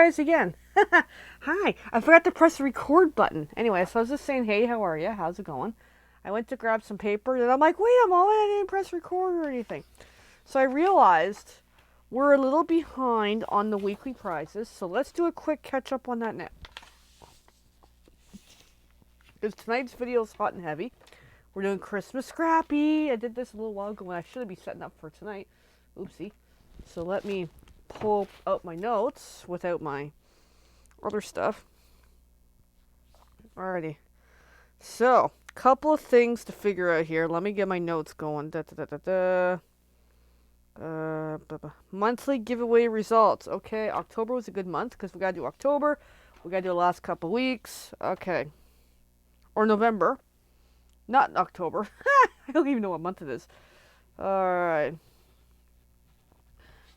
guys again. Hi, I forgot to press the record button. Anyway, so I was just saying, hey, how are you? How's it going? I went to grab some paper, and I'm like, wait a moment, I didn't press record or anything. So I realized we're a little behind on the weekly prizes, so let's do a quick catch up on that now. Because tonight's video is hot and heavy. We're doing Christmas Scrappy. I did this a little while ago, and I should be setting up for tonight. Oopsie. So let me pull out my notes without my other stuff. Alrighty. So, couple of things to figure out here. Let me get my notes going. Monthly giveaway results. Okay, October was a good month because we gotta do October. We gotta do the last couple weeks. Okay. Or November. Not October. I don't even know what month it is. Alright.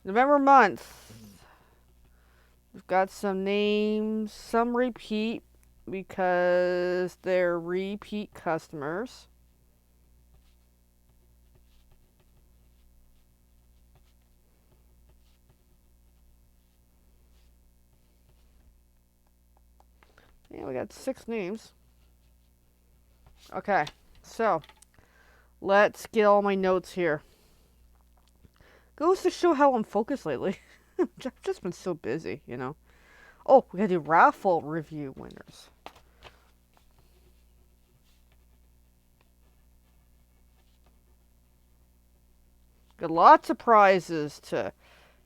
November month. We've got some names. Some repeat because they're repeat customers. Yeah, we got 6 names. Okay, so let's get all my notes here. Goes to show how I'm focused lately. I've just been so busy, you know. Oh, we gotta do raffle review winners. Got lots of prizes to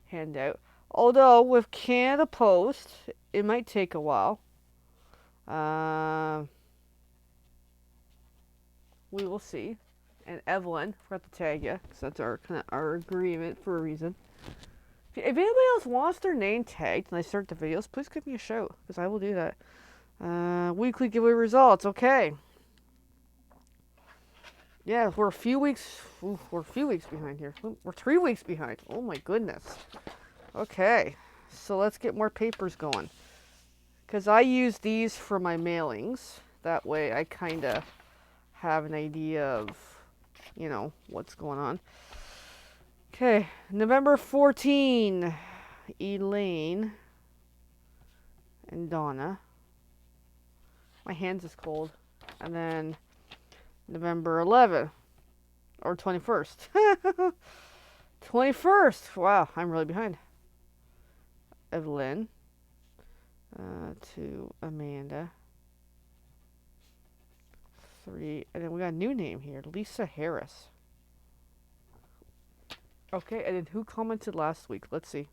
hand out. Although with Canada Post, it might take a while. We will see. And Evelyn, forgot to tag you, because that's our agreement for a reason. If anybody else wants their name tagged and I start the videos, please give me a shout, because I will do that. Weekly giveaway results, okay. Yeah, we're a few weeks behind here. We're 3 weeks behind. Oh my goodness. Okay, so let's get more papers going. Because I use these for my mailings. That way I kind of have an idea of, you know, what's going on. Okay, November 14, Elaine and Donna. My hands is cold. And then November 11th, or 21st. 21st, wow, I'm really behind. Evelyn, to Amanda. 3, and then we got a new name here, Lisa Harris. Okay, and then who commented last week? Let's see.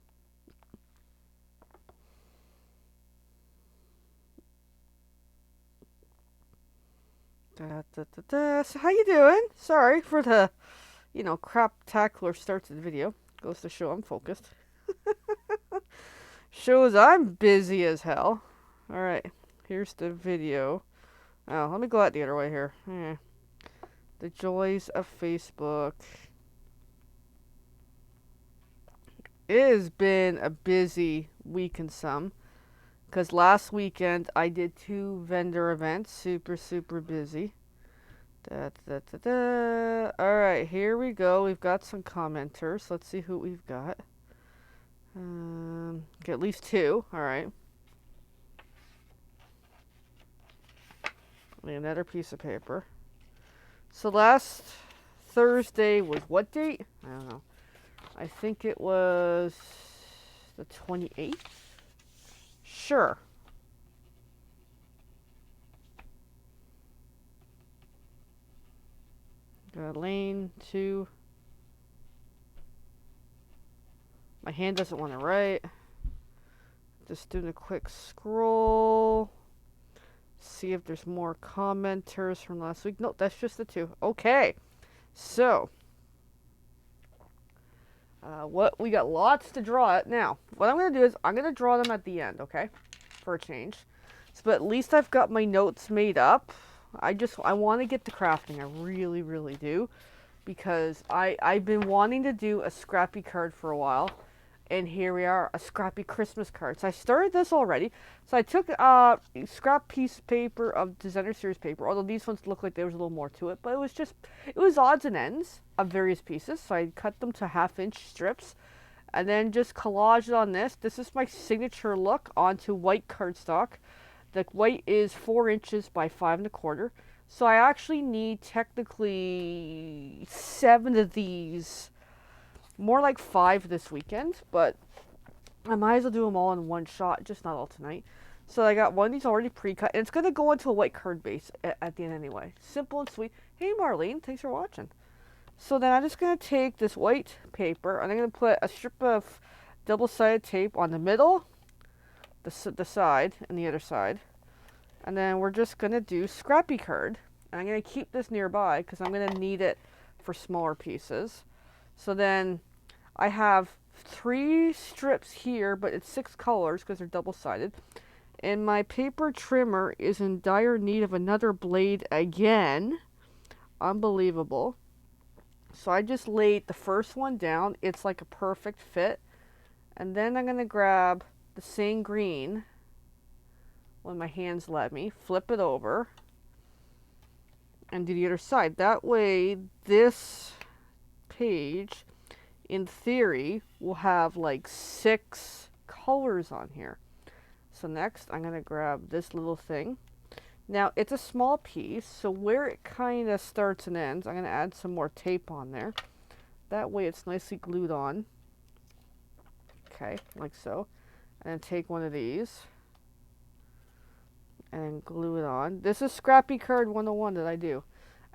So how you doing? Sorry for the, you know, crap-tacular start to the video. Goes to show I'm focused. Shows I'm busy as hell. Alright, here's the video. Oh, let me go out the other way here. The joys of Facebook. It has been a busy week and some. Because last weekend I did 2 vendor events. Super busy. Alright, here we go. We've got some commenters. Let's see who we've got. Okay, at least 2. Alright. Another piece of paper. So last Thursday was what date? I don't know. I think it was the 28th? Sure. Got lane 2. My hand doesn't want to write. Just doing a quick scroll. See if there's more commenters from last week. No, that's just the 2. Okay. So, what we got lots to draw at. Now, what I'm going to do is I'm going to draw them at the end, okay? For a change. So, but at least I've got my notes made up. I want to get to crafting. I really do. Because I've been wanting to do a Scrappy card for a while. And here we are, a Scrappy Christmas card. So I started this already. So I took a scrap piece of paper of Designer Series paper. Although these ones look like there was a little more to it. But it was odds and ends of various pieces. So I cut them to 1/2-inch strips. and then just collage it on this. This is my signature look onto white cardstock. The white is 4 inches by 5 1/4. So I actually need technically 7 of these, more like 5 this weekend, but I might as well do them all in one shot, just not all tonight. So I got one of these already pre-cut, and it's going to go into a white card base at the end anyway. Simple and sweet. Hey Marlene, thanks for watching. So then I'm just going to take this white paper, and I'm going to put a strip of double-sided tape on the middle, the side, and the other side. And then we're just going to do Scrappy card. And I'm going to keep this nearby because I'm going to need it for smaller pieces. So then I have 3 strips here, but it's 6 colors because they're double-sided. And my paper trimmer is in dire need of another blade again. Unbelievable. So I just laid the first one down. It's like a perfect fit. And then I'm going to grab the same green when my hands let me, flip it over, and do the other side. That way, this page, in theory, will have like 6 colors on here. So next, I'm going to grab this little thing. Now, it's a small piece, so where it kind of starts and ends, I'm going to add some more tape on there. That way, it's nicely glued on. Okay, like so. And then take one of these and glue it on. This is Scrappy Card 101 that I do.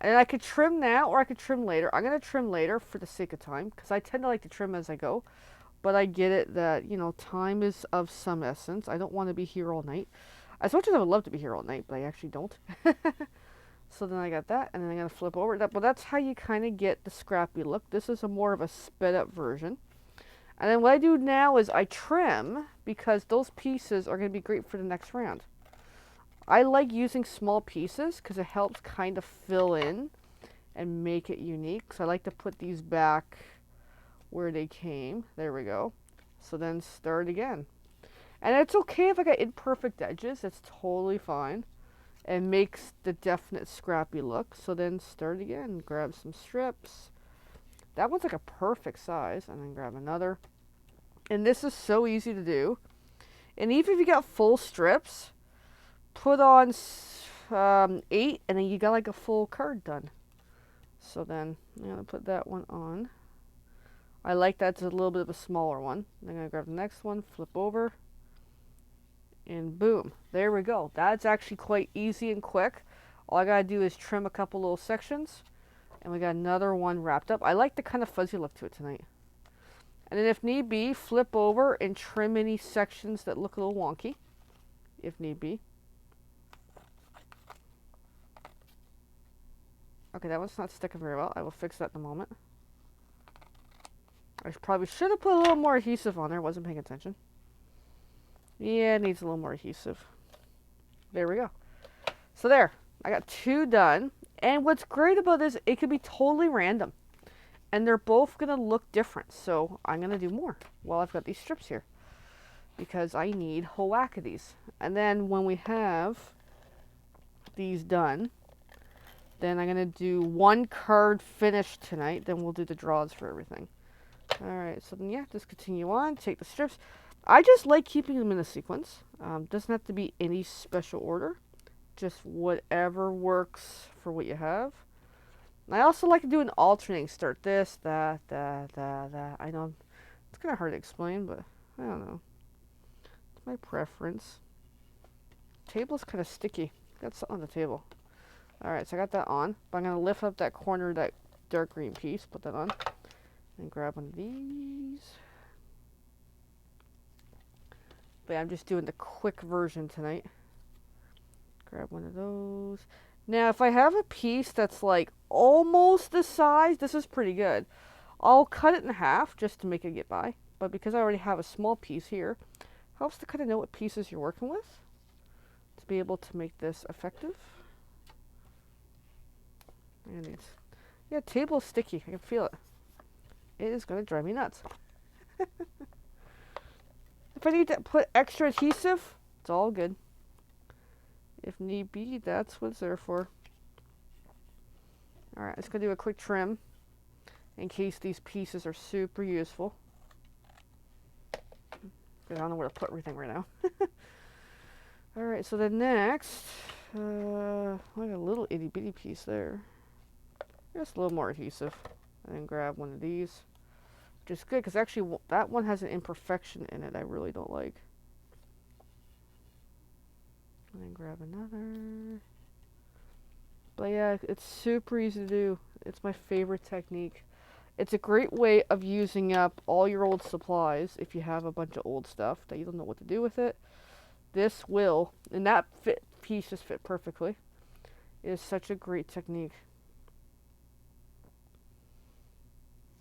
And I could trim now or I could trim later. I'm going to trim later for the sake of time because I tend to like to trim as I go. But I get it that, you know, time is of some essence. I don't want to be here all night. As much as I would love to be here all night, but I actually don't. So then I got that, and then I'm going to flip over that. But that's how you kind of get the Scrappy look. This is a more of a sped up version. And then what I do now is I trim because those pieces are going to be great for the next round. I like using small pieces because it helps kind of fill in and make it unique. So I like to put these back where they came. There we go. So then start again. And it's okay if I got imperfect edges. It's totally fine. It makes the definite Scrappy look. So then start again. Grab some strips. That one's like a perfect size. And then grab another. And this is so easy to do. And even if you got full strips, put on 8, and then you got like a full card done. So then I'm going to put that one on. I like that it's a little bit of a smaller one. I'm going to grab the next one, flip over, and boom. There we go. That's actually quite easy and quick. All I got to do is trim a couple little sections, and we got another one wrapped up. I like the kind of fuzzy look to it tonight. And then if need be, flip over and trim any sections that look a little wonky, if need be. Okay, that one's not sticking very well. I will fix that in a moment. I probably should have put a little more adhesive on there. Wasn't paying attention. Yeah, it needs a little more adhesive. There we go. So there. I got 2 done. And what's great about this, it could be totally random. And they're both going to look different. So I'm going to do more while I've got these strips here. Because I need a whole whack of these. And then when we have these done, then I'm going to do 1 card finish tonight. Then we'll do the draws for everything. Alright, so then yeah, just continue on. Take the strips. I just like keeping them in a sequence. Doesn't have to be any special order. Just whatever works for what you have. And I also like to do an alternating start. This, that. I know it's kind of hard to explain, but I don't know. It's my preference. Table's kind of sticky. Got something on the table. Alright, so I got that on. But I'm going to lift up that corner of that dark green piece. Put that on. And grab one of these. But yeah, I'm just doing the quick version tonight. Grab one of those. Now, if I have a piece that's like almost the size, this is pretty good. I'll cut it in half just to make it get by. But because I already have a small piece here, helps to kind of know what pieces you're working with to be able to make this effective. And it's, yeah, table's sticky. I can feel it. It is going to drive me nuts. If I need to put extra adhesive, it's all good. If need be, that's what it's there for. Alright, I'm just going to do a quick trim in case these pieces are super useful. because I don't know where to put everything right now. Alright, so then next, I got a little itty bitty piece there. Just a little more adhesive. And then grab one of these. Which is good, because actually that one has an imperfection in it I really don't like. And then grab another. But yeah, it's super easy to do. It's my favorite technique. It's a great way of using up all your old supplies if you have a bunch of old stuff that you don't know what to do with it. This will, and that piece just fit perfectly. It is such a great technique.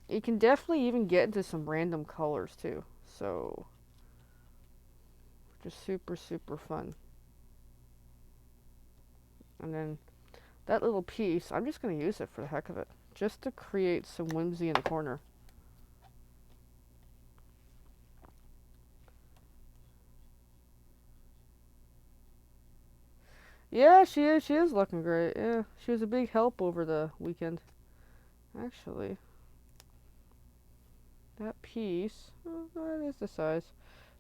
You can definitely even get into some random colors too. So, just super, super fun. And then that little piece, I'm just going to use it for the heck of it. Just to create some whimsy in the corner. Yeah, she is. She is looking great. Yeah, she was a big help over the weekend. Actually, that piece, that is the size.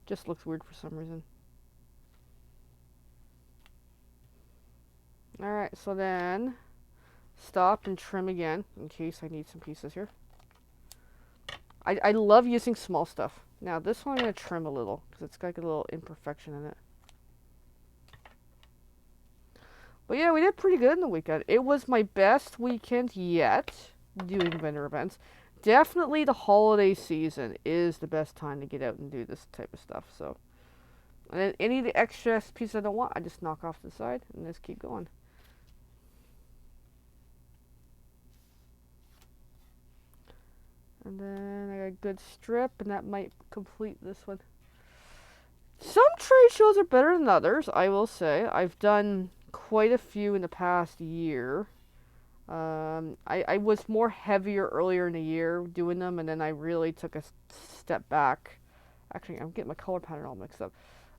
Just looks weird for some reason. Alright, so then stop and trim again in case I need some pieces here. I love using small stuff. Now this one I'm going to trim a little because it's got a little imperfection in it. But yeah, we did pretty good in the weekend. It was my best weekend yet doing vendor events. Definitely the holiday season is the best time to get out and do this type of stuff. So, and then any of the extra pieces I don't want, I just knock off to the side and just keep going. And then I got a good strip, and that might complete this one. Some trade shows are better than others, I will say. I've done quite a few in the past year. I was more heavier earlier in the year doing them, and then I really took a step back. Actually, I'm getting my color pattern all mixed up.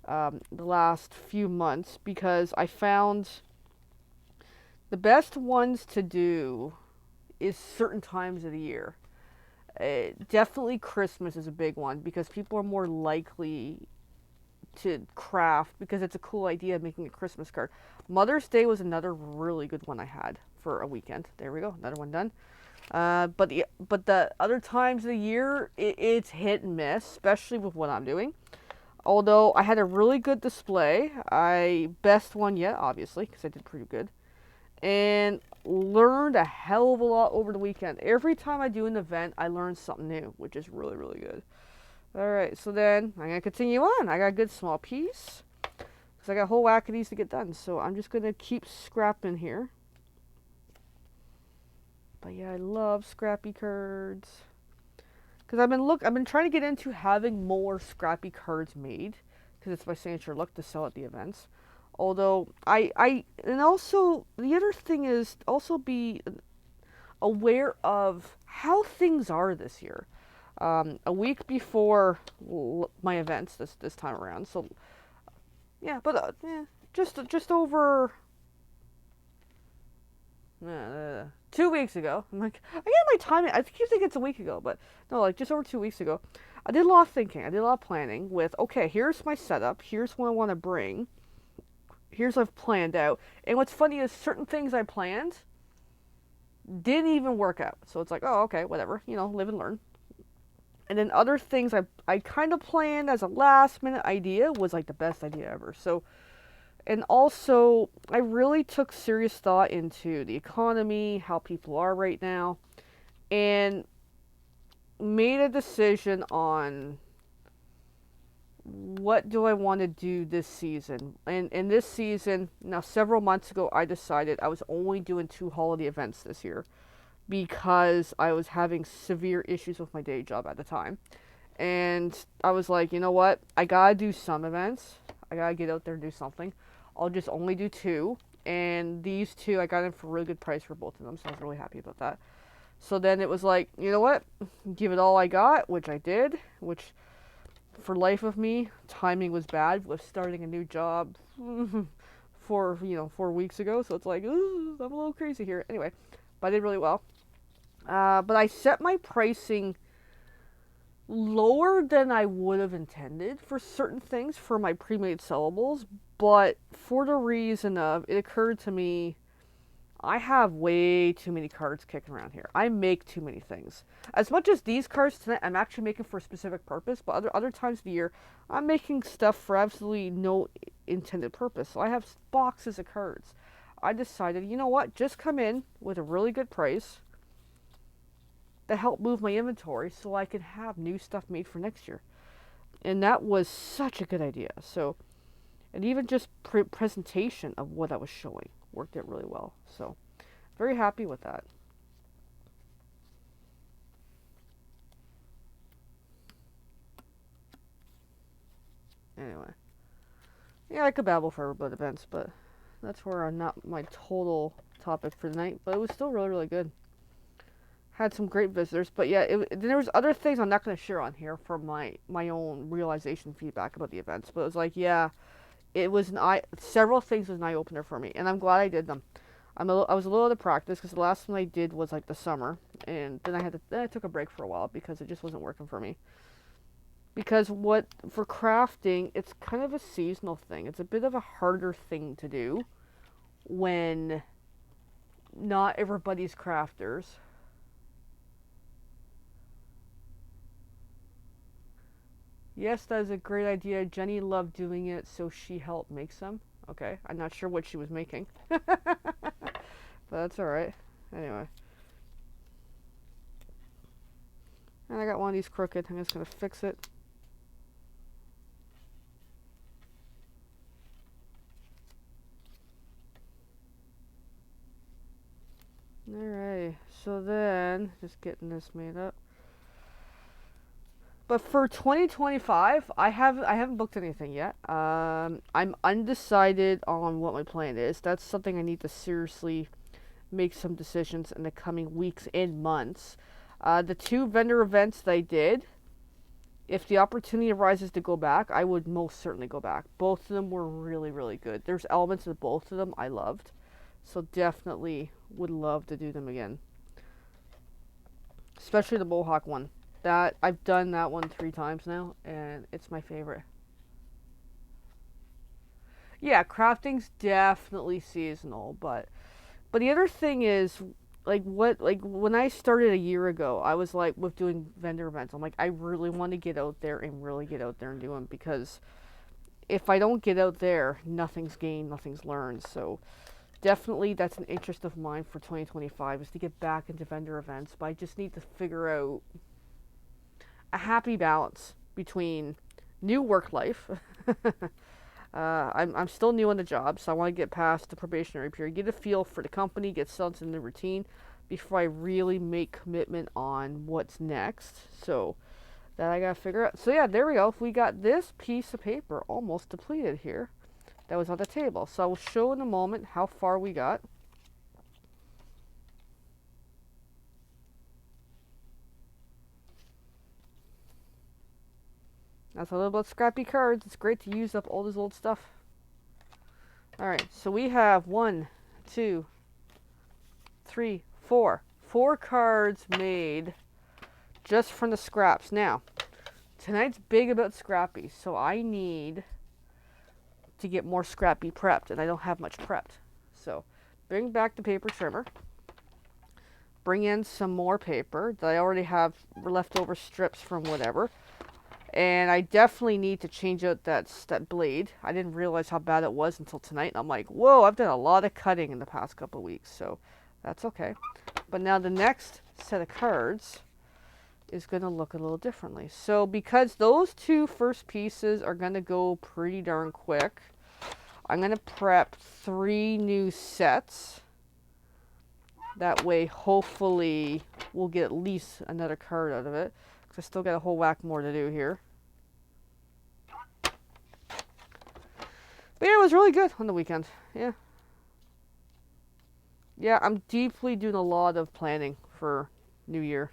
The last few months, because I found the best ones to do is certain times of the year. Definitely Christmas is a big one because people are more likely to craft because it's a cool idea making a Christmas card. Mother's Day was another really good one I had for a weekend. There we go, another one done. But the other times of the year, it's hit and miss, especially with what I'm doing. Although I had a really good display, best one yet, obviously, because I did pretty good. And learned a hell of a lot over the weekend. Every time I do an event, I learn something new, which is really, really good. Alright, so then I'm going to continue on. I got a good small piece, because I got a whole whack of these to get done. So I'm just going to keep scrapping here. But yeah, I love Scrappy cards. Because I've been trying to get into having more Scrappy cards made, because it's my signature look to sell at the events. Although and also the other thing is also be aware of how things are this year. A week before my events this time around, so yeah, but just over 2 weeks ago. I'm like, I get my timing. I keep thinking it's a week ago, but no, like just over 2 weeks ago. I did a lot of thinking. I did a lot of planning with, okay, here's my setup. Here's what I want to bring. Here's what I've planned out. And what's funny is certain things I planned didn't even work out. So it's like, oh, okay, whatever. Live and learn. And then other things I kind of planned as a last minute idea was like the best idea ever. So, and also I really took serious thought into the economy, how people are right now, and made a decision on what do I want to do this season. And in this season, now several months ago, I decided I was only doing 2 holiday events this year because I was having severe issues with my day job at the time. And I was like, you know what? I gotta do some events. I gotta get out there and do something. I'll just only do 2. And these 2, I got them for a really good price for both of them, so I was really happy about that. So then it was like, you know what? Give it all I got, which I did, which for life of me, timing was bad with starting a new job 4 weeks ago. So it's like, I'm a little crazy here. Anyway, but I did really well. But I set my pricing lower than I would have intended for certain things for my pre-made sellables, but for the reason of it occurred to me I have way too many cards kicking around here. I make too many things. As much as these cards tonight I'm actually making for a specific purpose, but other times of the year I'm making stuff for absolutely no intended purpose. So I have boxes of cards. I decided, you know what, just come in with a really good price that help move my inventory so I can have new stuff made for next year. And that was such a good idea. So, and even just presentation of what I was showing worked out really well. So, very happy with that. Anyway, yeah, I could babble forever about events, but that's where I'm not my total topic for tonight. But it was still really, really good. Had some great visitors, but yeah, there was other things I'm not going to share on here from my own realization feedback about the events. But it was like, yeah, it was several things was an eye opener for me, and I'm glad I did them. I was a little out of practice because the last one I did was like the summer, and then I took a break for a while because it just wasn't working for me. Because for crafting, it's kind of a seasonal thing. It's a bit of a harder thing to do when not everybody's crafters. Yes, that is a great idea. Jenny loved doing it, so she helped make some. Okay, I'm not sure what she was making. But that's alright. Anyway. And I got one of these crooked. I'm just going to fix it. Alright, so then, just getting this made up. But for 2025, I haven't booked anything yet. I'm undecided on what my plan is. That's something I need to seriously make some decisions in the coming weeks and months. The 2 vendor events that I did, if the opportunity arises to go back, I would most certainly go back. Both of them were really, really good. There's elements of both of them I loved. So definitely would love to do them again. Especially the Mohawk one. That I've done that one 3 times now, and it's my favorite. Yeah, crafting's definitely seasonal, but the other thing is like when I started a year ago, I was like with doing vendor events. I'm like I really want to get out there and really get out there and do them because if I don't get out there, nothing's gained, nothing's learned. So definitely that's an interest of mine for 2025 is to get back into vendor events, but I just need to figure out a happy balance between new work life. I'm still new on the job, so I want to get past the probationary period, get a feel for the company, get settled in the routine before I really make commitment on what's next. So that I gotta figure out. So yeah, there we go. We got this piece of paper almost depleted here. That was on the table. So I will show in a moment how far we got. That's a little about Scrappy cards. It's great to use up all this old stuff. Alright, so we have 1, 2, 3, 4. 4 cards made just from the scraps. Now, tonight's big about Scrappy, so I need to get more Scrappy prepped, and I don't have much prepped. So, bring back the paper trimmer. Bring in some more paper that I already have leftover strips from whatever. And I definitely need to change out that blade. I didn't realize how bad it was until tonight. I'm like, whoa, I've done a lot of cutting in the past couple of weeks. So that's okay. But now the next set of cards is going to look a little differently. So because those 2 first pieces are going to go pretty darn quick, I'm going to prep 3 new sets. That way, hopefully, we'll get at least another card out of it. I still got a whole whack more to do here. But yeah, it was really good on the weekend. Yeah. Yeah, I'm deeply doing a lot of planning for New Year.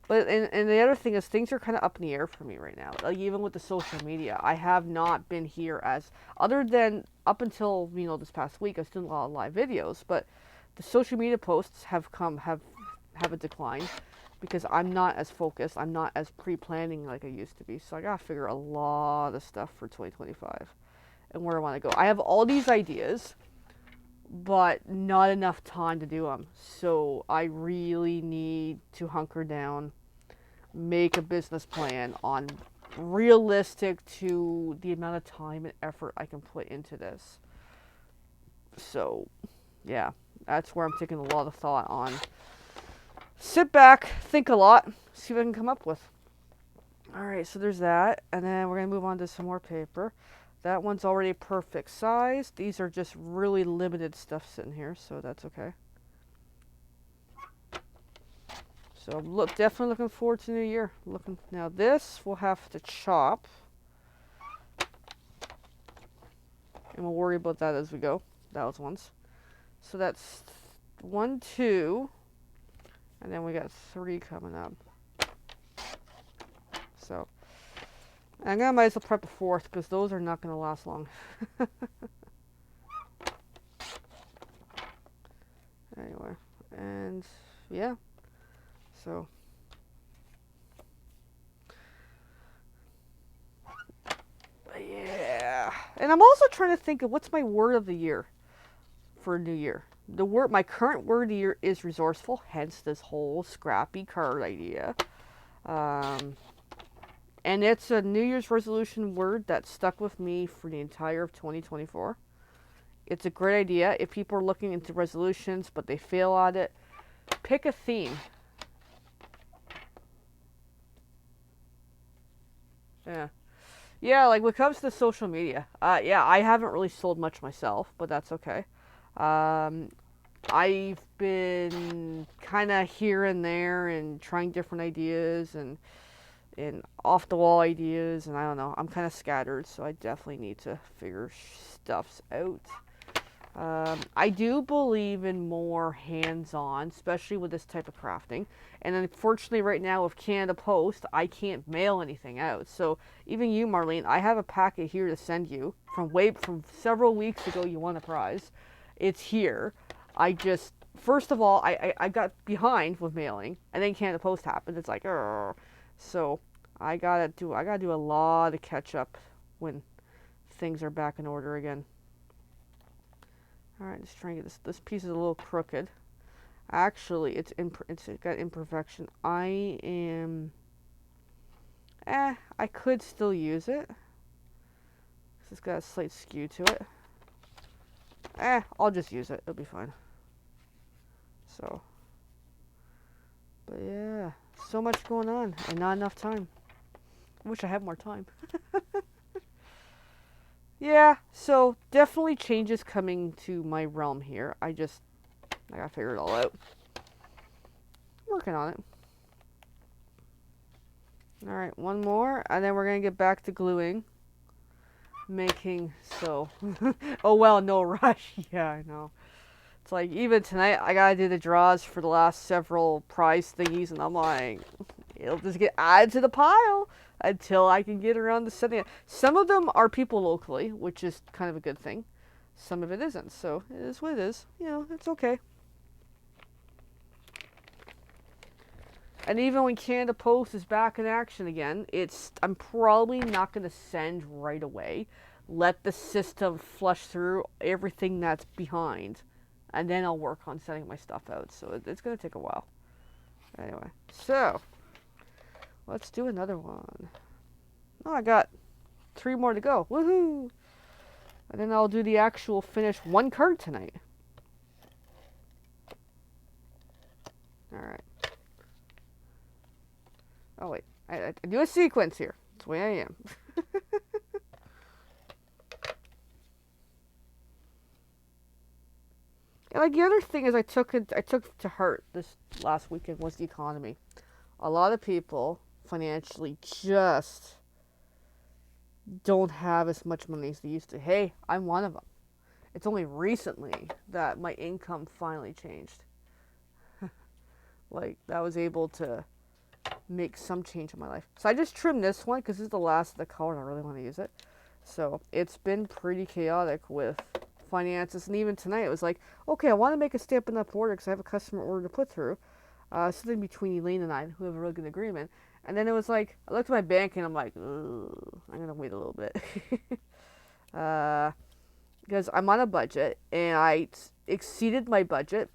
But and the other thing is things are kind of up in the air for me right now. Like even with the social media, I have not been here as other than up until this past week. I was doing a lot of live videos, but the social media posts have a decline. because I'm not as focused. I'm not as pre-planning like I used to be. So I gotta figure a lot of stuff for 2025 and where I want to go. I have all these ideas, but not enough time to do them. So I really need to hunker down, make a business plan on realistic to the amount of time and effort I can put into this. So, yeah, that's where I'm taking a lot of thought on. Sit back, think a lot, see what I can come up with. Alright, so there's that. And then we're going to move on to some more paper. That one's already perfect size. These are just really limited stuff sitting here, so that's okay. So I'm definitely looking forward to New Year. Now this we'll have to chop. And we'll worry about that as we go. Those ones. So that's 1, 2. And then we got 3 coming up. So I'm gonna might as well prep a 4th because those are not gonna last long. Anyway, and yeah, so yeah, and I'm also trying to think of what's my word of the year for New Year. My current word of the year is resourceful, hence this whole Scrappy card idea. And it's a New Year's resolution word that stuck with me for the entire of 2024. It's a great idea. If people are looking into resolutions but they fail at it, pick a theme. Yeah. Yeah, like when it comes to social media, yeah, I haven't really sold much myself, but that's okay. I've been kind of here and there and trying different ideas and off the wall ideas, and I don't know. I'm kind of scattered, so I definitely need to figure stuffs out. I do believe in more hands-on, especially with this type of crafting. And unfortunately, right now with Canada Post, I can't mail anything out. So even you, Marlene, I have a packet here to send you from several weeks ago. You won a prize. It's here. First of all, I got behind with mailing, and then Canada Post happened. It's like, Urgh. So I gotta do a lot of catch up when things are back in order again. All right, just trying to get this piece is a little crooked. Actually, it's got imperfection. I could still use it. It's got a slight skew to it. I'll just use it. It'll be fine. So, but yeah, so much going on and not enough time. I wish I had more time. Yeah, so definitely changes coming to my realm here. I gotta figure it all out. I'm working on it. Alright, one more, and then we're gonna get back to gluing. Oh well, no rush. Yeah, I know. It's like, even tonight, I gotta do the draws for the last several prize thingies, and I'm like, it'll just get added to the pile until I can get around to setting it. Some of them are people locally, which is kind of a good thing. Some of it isn't, so it is what it is. You know, it's okay. And even when Canada Post is back in action again, I'm probably not going to send right away. Let the system flush through everything that's behind, and then I'll work on sending my stuff out. So it's going to take a while. Anyway, so let's do another one. Oh, I got 3 more to go. Woohoo! And then I'll do the actual finish 1 card tonight. Alright. Oh, wait. I do a sequence here. That's the way I am. And like the other thing is I took to heart this last weekend was the economy. A lot of people financially just don't have as much money as they used to. Hey, I'm one of them. It's only recently that my income finally changed. Like, I was able to make some change in my life. So I just trimmed this one because this is the last of the color and I really want to use it. So it's been pretty chaotic with finances. And even tonight it was like, okay, I want to make a Stampin' Up! Order because I have a customer order to put through. Something between Elaine and I, who have a really good agreement. And then it was like, I looked at my bank and I'm like, ugh, I'm gonna wait a little bit. uh, because I'm on a budget and exceeded my budget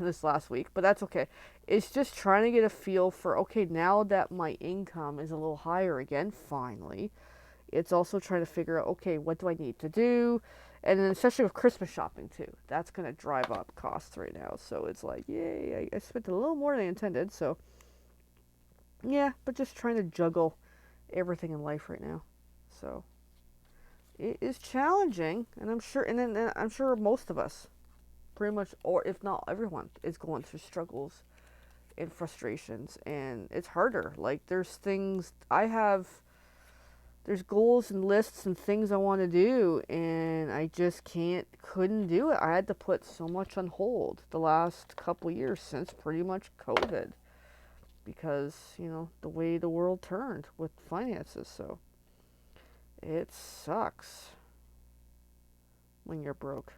this last week, but that's okay. It's just trying to get a feel for, okay, now that my income is a little higher again, finally, it's also trying to figure out, okay, what do I need to do? And then especially with Christmas shopping too, that's going to drive up costs right now. So it's like, yay, I spent a little more than I intended. So yeah, but just trying to juggle everything in life right now. So it is challenging, and I'm sure, and then I'm sure most of us, pretty much, or if not everyone, is going through struggles and frustrations, and it's harder. Like there's things I have, there's goals and lists and things I want to do, and I just couldn't do it. I had to put so much on hold the last couple years since pretty much COVID, because the way the world turned with finances. So it sucks when you're broke.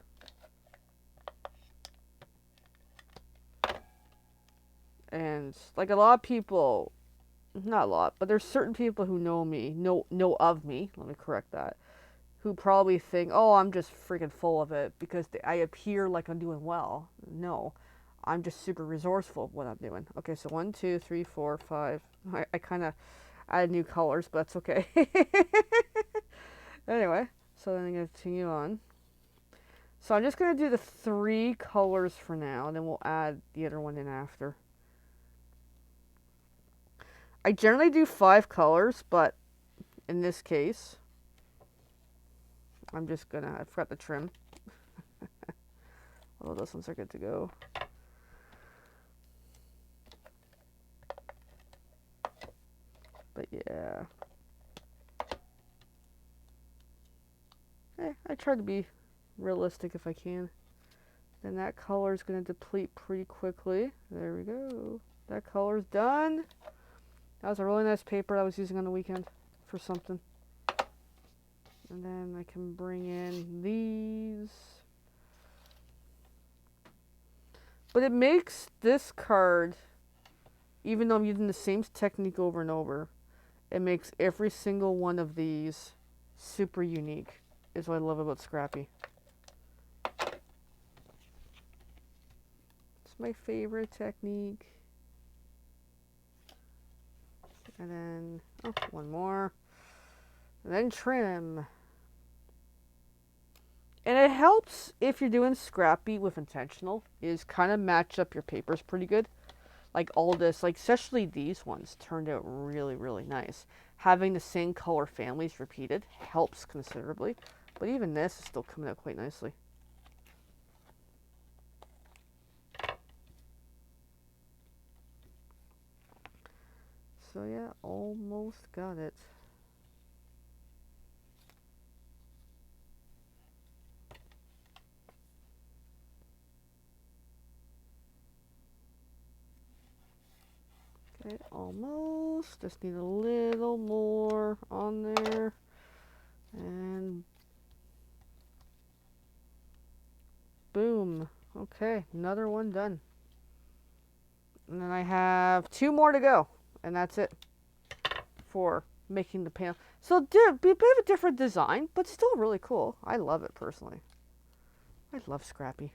And like a lot of people, not a lot, but there's certain people who know me, know of me, let me correct that, who probably think, oh, I'm just freaking full of it because I appear like I'm doing well. No, I'm just super resourceful of what I'm doing. Okay, so 1, 2, 3, 4, 5. I kind of added new colors, but that's okay. Anyway, so then I'm going to continue on. So I'm just going to do the 3 colors for now, and then we'll add the other one in after. I generally do 5 colors, but in this case, I'm just gonna, I forgot the trim. Although those ones are good to go. But yeah. I try to be realistic if I can. Then that color is gonna deplete pretty quickly. There we go. That color's done. That was a really nice paper I was using on the weekend for something. And then I can bring in these. But it makes this card, even though I'm using the same technique over and over, it makes every single one of these super unique, is what I love about Scrappy. It's my favorite technique. And then, one more. And then trim. And it helps if you're doing Scrappy with intentional, is kind of match up your papers pretty good. Like all this, like especially these ones turned out really, really nice. Having the same color families repeated helps considerably. But even this is still coming out quite nicely. So yeah, almost got it. Okay, almost. Just need a little more on there. And boom. Okay, another one done. And then I have 2 more to go. And that's it for making the panel. So be a bit of a different design, but still really cool. I love it personally. I love Scrappy.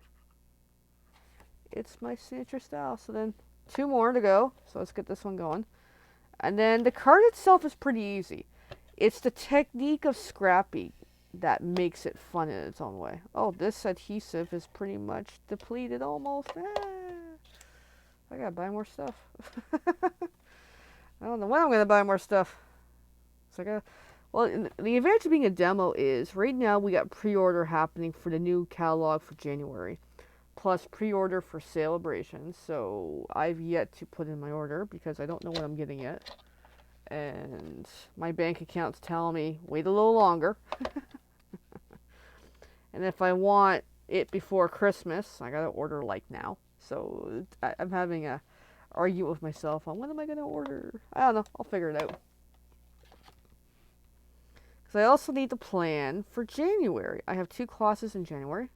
It's my signature style. So then 2 more to go. So let's get this one going. And then the card itself is pretty easy. It's the technique of Scrappy that makes it fun in its own way. Oh, this adhesive is pretty much depleted almost. I gotta buy more stuff. I don't know when I'm gonna buy more stuff. So well, the advantage of being a demo is right now we got pre-order happening for the new catalog for January, plus pre-order for Celebration. So I've yet to put in my order because I don't know what I'm getting yet, and my bank account's telling me wait a little longer. And if I want it before Christmas, I gotta order like now. So I'm having a argument with myself on when am I gonna order. I don't know. I'll figure it out. Because I also need to plan for January. I have 2 classes in January.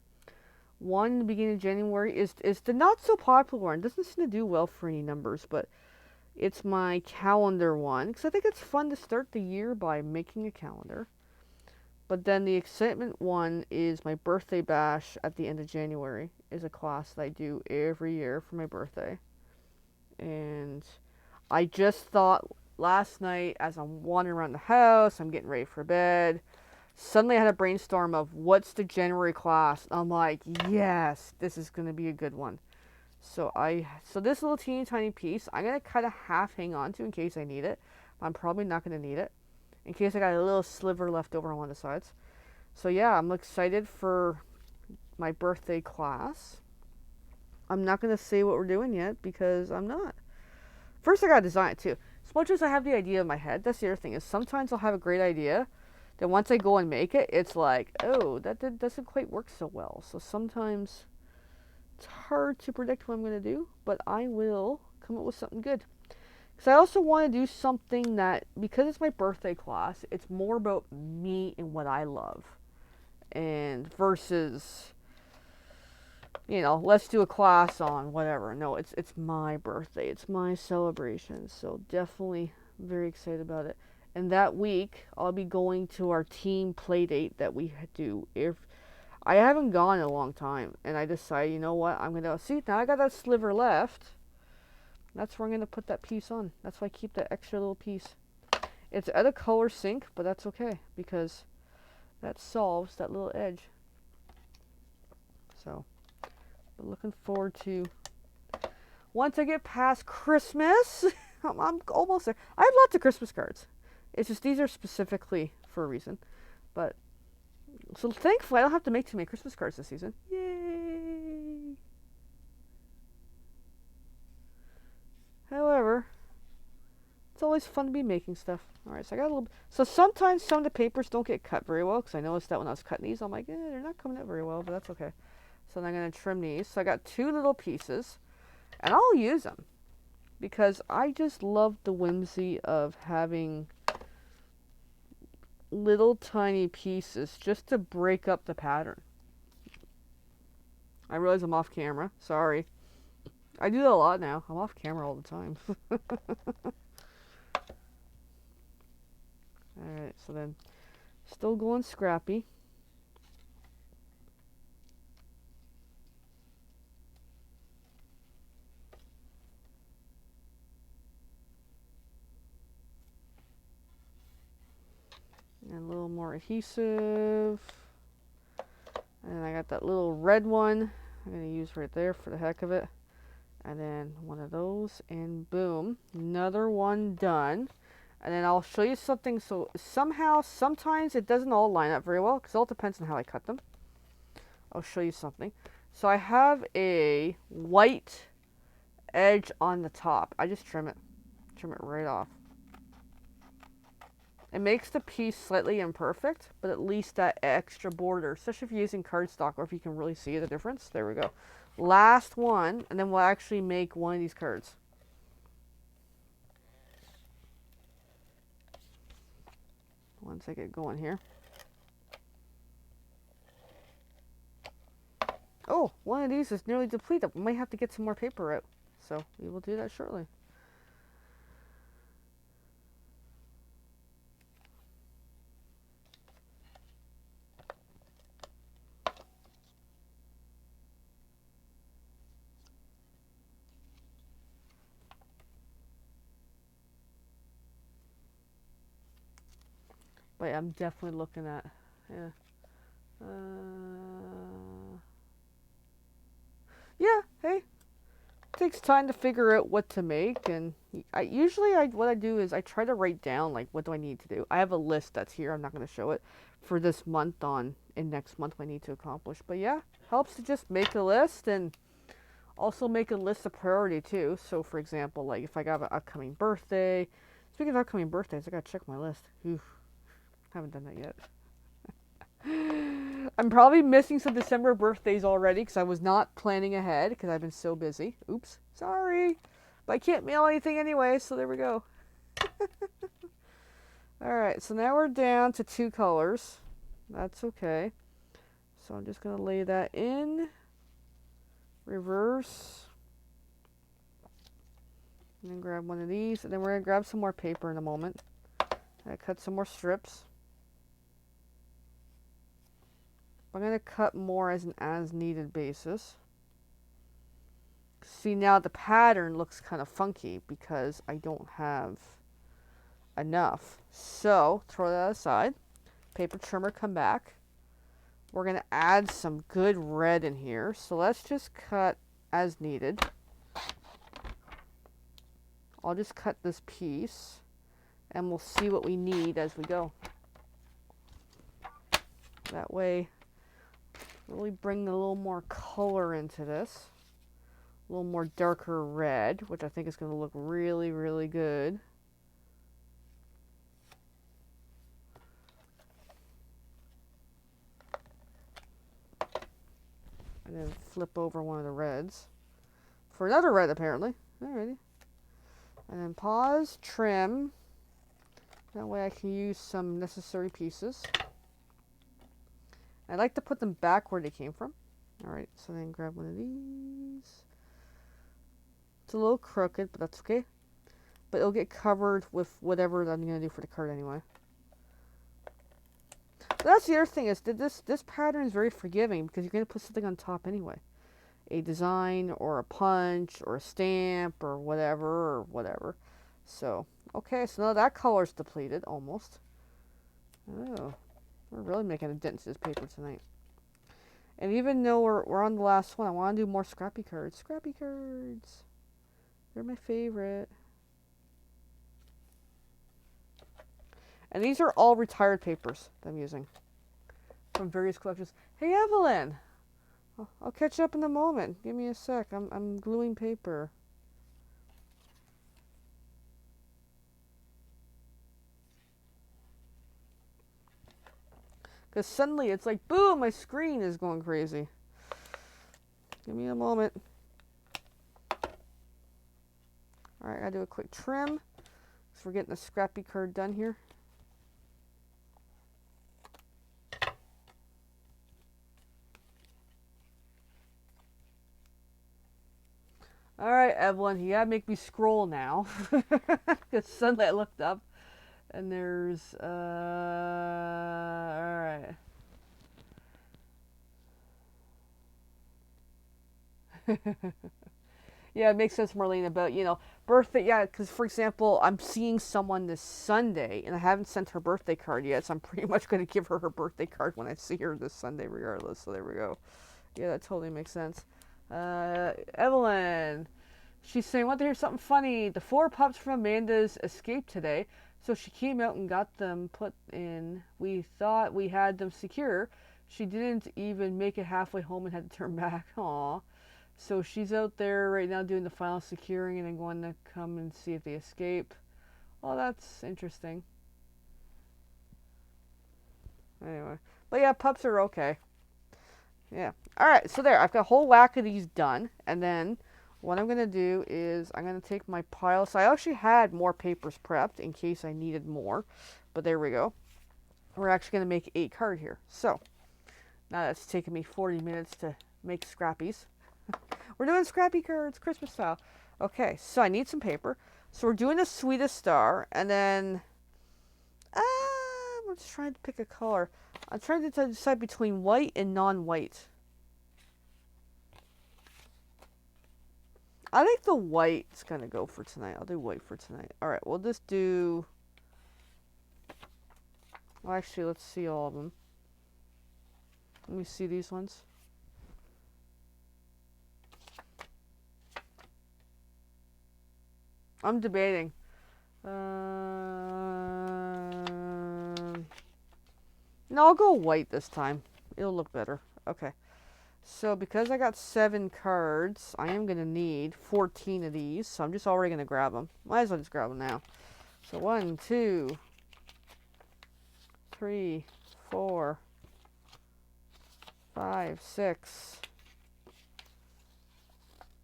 one in the beginning of January is the not so popular one. It doesn't seem to do well for any numbers, but it's my calendar one because I think it's fun to start the year by making a calendar. But then the excitement one is my birthday bash at the end of January. Is a class that I do every year for my birthday. And I just thought last night as I'm wandering around the house, I'm getting ready for bed. Suddenly I had a brainstorm of what's the January class. I'm like, yes, this is going to be a good one. So this little teeny tiny piece, I'm going to kind of half hang on to in case I need it. I'm probably not going to need it. In case I got a little sliver left over on one of the sides. So yeah, I'm excited for my birthday class. I'm not going to say what we're doing yet because I'm not. First I got to design it too. As much as I have the idea in my head, that's the other thing is sometimes I'll have a great idea. Then once I go and make it, it's like, oh, that doesn't quite work so well. So sometimes it's hard to predict what I'm going to do, but I will come up with something good. Because I also want to do something that, because it's my birthday class, it's more about me and what I love. And versus, let's do a class on whatever. No, it's my birthday. It's my celebration. So definitely very excited about it. And that week, I'll be going to our team play date that we do. I haven't gone in a long time. And I decided, you know what? I'm going to, see, now I got that sliver left. That's where I'm going to put that piece on. That's why I keep that extra little piece. It's out of color sync, but that's okay. Because that solves that little edge. So, I'm looking forward to, once I get past Christmas, I'm almost there. I have lots of Christmas cards. It's just these are specifically for a reason. But, so thankfully I don't have to make too many Christmas cards this season. Yay! However, it's always fun to be making stuff. Alright, so I got a little, so sometimes some of the papers don't get cut very well, because I noticed that when I was cutting these, I'm like, they're not coming out very well, but that's okay. So then I'm going to trim these. So I got 2 little pieces, and I'll use them, because I just love the whimsy of having little tiny pieces just to break up the pattern. I realize I'm off camera. Sorry. I do that a lot now. I'm off camera all the time. Alright, so then still going Scrappy. And a little more adhesive. And I got that little red one I'm going to use right there for the heck of it. And then one of those, and boom, another one done. And then I'll show you something. So sometimes it doesn't all line up very well, because it all depends on how I cut them. I'll show you something. So I have a white edge on the top. I just trim it right off. It makes the piece slightly imperfect, but at least that extra border, especially if you're using cardstock or if you can really see the difference. There we go. Last one, and then we'll actually make one of these cards. Once I get going here. Oh, one of these is nearly depleted. We might have to get some more paper out. So we will do that shortly. But yeah, I'm definitely looking at, yeah. Yeah, hey, it takes time to figure out what to make, and what I do is I try to write down, like, what do I need to do. I have a list that's here. I'm not going to show it for this month and next month what I need to accomplish. But yeah, helps to just make a list, and also make a list of priority too. So for example, like if I got an upcoming birthday, speaking of upcoming birthdays, I got to check my list. Oof. Haven't done that yet. I'm probably missing some December birthdays already because I was not planning ahead because I've been so busy. Oops, sorry. But I can't mail anything anyway, so there we go. Alright, so now we're down to 2 colors. That's okay. So I'm just going to lay that in. reverse, and then grab one of these, and then we're going to grab some more paper in a moment. I cut some more strips. I'm going to cut more as an as-needed basis. See, now the pattern looks kind of funky because I don't have enough. So, throw that aside. Paper trimmer, come back. We're going to add some good red in here. So let's just cut as needed. I'll just cut this piece and we'll see what we need as we go. That way, really bring a little more color into this. A little more darker red, which I think is going to look really, really good. And then flip over one of the reds for another red, apparently. Alrighty. And then pause, trim. That way I can use some necessary pieces. I like to put them back where they came from. Alright, so then grab one of these. It's a little crooked, but that's okay. But it'll get covered with whatever I'm going to do for the card anyway. But that's the other thing is that this pattern is very forgiving because you're going to put something on top anyway. A design or a punch or a stamp or whatever. So, okay, so now that color's depleted almost. Oh, we're really making a dent into this paper tonight. And even though we're on the last one, I want to do more Scrappy cards. Scrappy cards. They're my favorite. And these are all retired papers that I'm using from various collections. Hey, Evelyn. I'll catch up in a moment. Give me a sec. I'm gluing paper. Because suddenly it's like, boom, my screen is going crazy. Give me a moment. Alright, I gotta do a quick trim. Because we're getting the Scrappy card done here. Alright, Evelyn, you gotta make me scroll now. Because suddenly I looked up and there's, alright. Yeah, it makes sense, Marlene, about, birthday. Yeah, because, for example, I'm seeing someone this Sunday, and I haven't sent her birthday card yet, so I'm pretty much going to give her birthday card when I see her this Sunday regardless. So there we go. Yeah, that totally makes sense. Evelyn, she's saying, want to hear something funny. The 4 pups from Amanda's escaped today, so she came out and got them put in. We thought we had them secure. She didn't even make it halfway home and had to turn back. Aw. So she's out there right now doing the final securing and then going to come and see if they escape. Well, that's interesting. Anyway. But yeah, pups are okay. Yeah. Alright, so there. I've got a whole whack of these done. And then what I'm going to do is I'm going to take my pile. So I actually had more papers prepped in case I needed more. But there we go. We're actually going to make 8 card here. So now that's taken me 40 minutes to make Scrappies. We're doing Scrappy cards, Christmas style. Okay, so I need some paper. So we're doing the sweetest star, and then I'm just trying to pick a color. I'm trying to decide between white and non-white. I think the white's gonna go for tonight. I'll do white for tonight. All right, we'll just do. Well, actually, let's see all of them. Let me see these ones. I'm debating. No, I'll go white this time. It'll look better. Okay. So because I got 7 cards, I am going to need 14 of these. So I'm just already going to grab them. Might as well just grab them now. So 1, 2, 3, 4, 5, 6,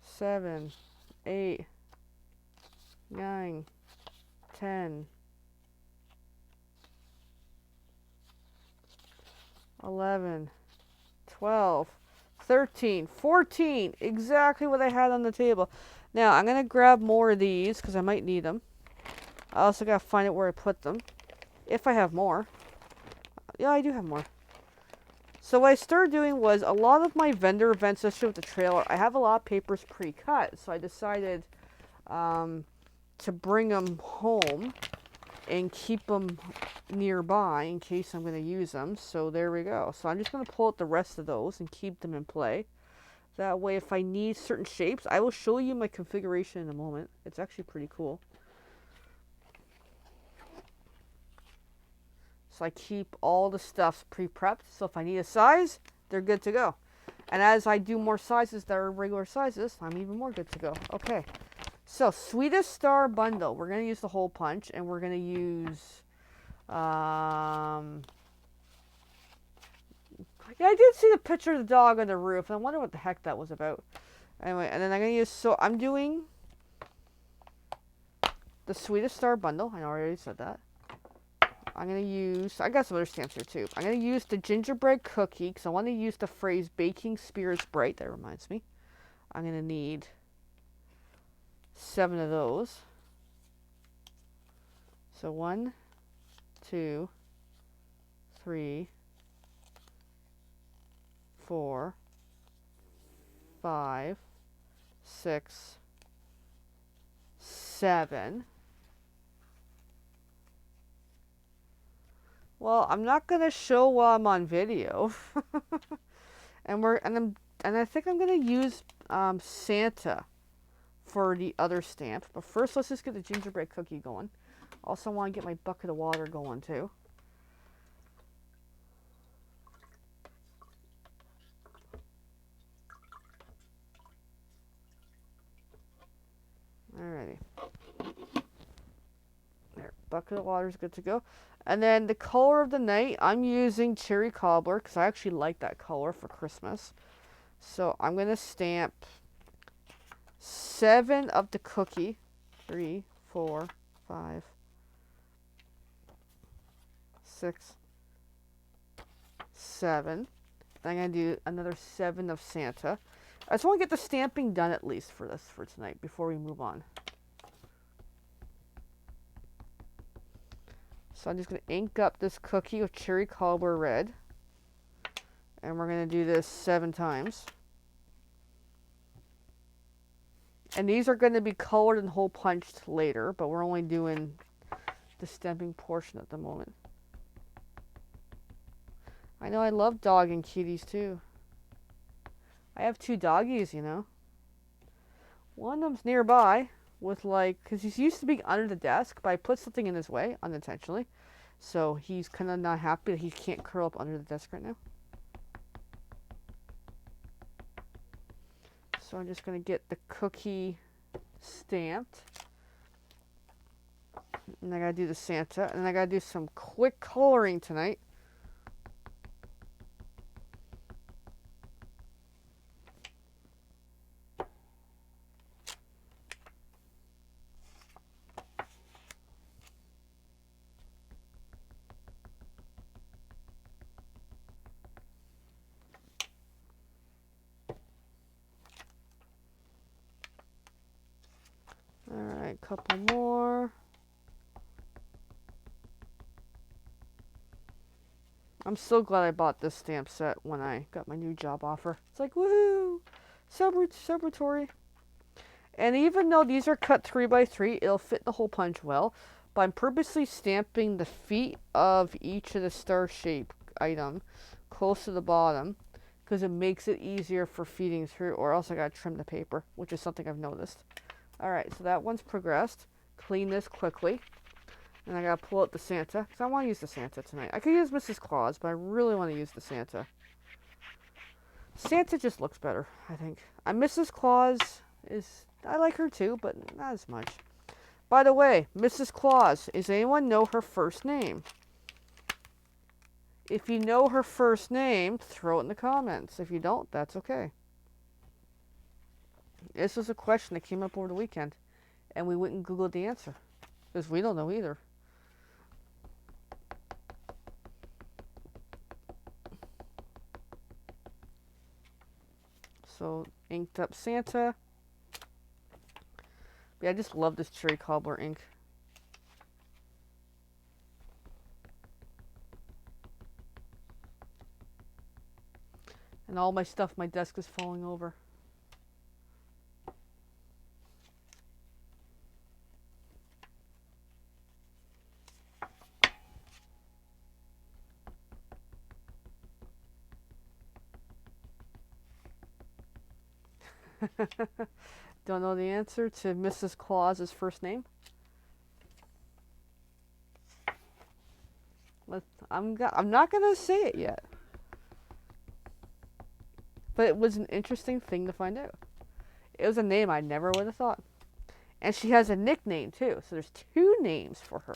7, 8, 9, 10, 11, 12, 13, 14. Exactly what I had on the table. Now, I'm going to grab more of these because I might need them. I also got to find out where I put them. If I have more. Yeah, I do have more. So what I started doing was a lot of my vendor events, especially with the trailer, I have a lot of papers pre-cut. So I decided to bring them home and keep them nearby in case I'm going to use them. So there we go. So I'm just going to pull out the rest of those and keep them in play. That way if I need certain shapes, I will show you my configuration in a moment. It's actually pretty cool. So I keep all the stuff pre-prepped. So if I need a size, they're good to go. And as I do more sizes that are regular sizes, I'm even more good to go. Okay. So Sweetest Star bundle. We're going to use the hole punch, and we're going to use yeah, I did see the picture of the dog on the roof. I wonder what the heck that was about. Anyway, and then I'm going to use, so I'm doing the Sweetest Star bundle. I already said that. I'm going to use, I got some other stamps here too. I'm going to use the gingerbread cookie because I want to use the phrase baking spirits bright. That reminds me. I'm going to need 7 of those. So 1, 2, 3, 4, 5, 6, 7. Well, I'm not gonna show while I'm on video, and I think I'm gonna use Santa for the other stamp. But first, let's just get the gingerbread cookie going. Also, want to get my bucket of water going too. Alrighty. There, bucket of water is good to go. And then the color of the night, I'm using cherry cobbler because I actually like that color for Christmas. So I'm going to stamp 7 of the cookie. 3, 4, 5, 6, 7. Then I'm going to do another 7 of Santa. I just want to get the stamping done at least for this for tonight before we move on. So I'm just going to ink up this cookie with cherry cobbler red. And we're going to do this 7 times. And these are going to be colored and hole punched later, but we're only doing the stamping portion at the moment. I know I love dog and kitties too. I have 2 doggies, you know. One of them's nearby with because he's used to being under the desk, but I put something in his way unintentionally. So he's kind of not happy that he can't curl up under the desk right now. So I'm just going to get the cookie stamped. And I got to do the Santa. And I got to do some quick coloring tonight. Alright, couple more. I'm so glad I bought this stamp set when I got my new job offer. It's like, woohoo! Celebratory. And even though these are cut 3x3, it'll fit the hole punch well. But I'm purposely stamping the feet of each of the star shape item close to the bottom because it makes it easier for feeding through, or else I gotta trim the paper, which is something I've noticed. Alright, so that one's progressed. Clean this quickly. And I gotta pull out the Santa, because I want to use the Santa tonight. I could use Mrs. Claus, but I really want to use the Santa. Santa just looks better, I think. Mrs. Claus I like her too, but not as much. By the way, Mrs. Claus, does anyone know her first name? If you know her first name, throw it in the comments. If you don't, that's okay. This was a question that came up over the weekend, and we went and Googled the answer, because we don't know either. So inked up Santa. Yeah, I just love this cherry cobbler ink. And all my stuff, my desk is falling over. Don't know the answer to Mrs. Claus's first name? I'm not gonna say it yet. But it was an interesting thing to find out. It was a name I never would have thought. And she has a nickname too, so there's two names for her.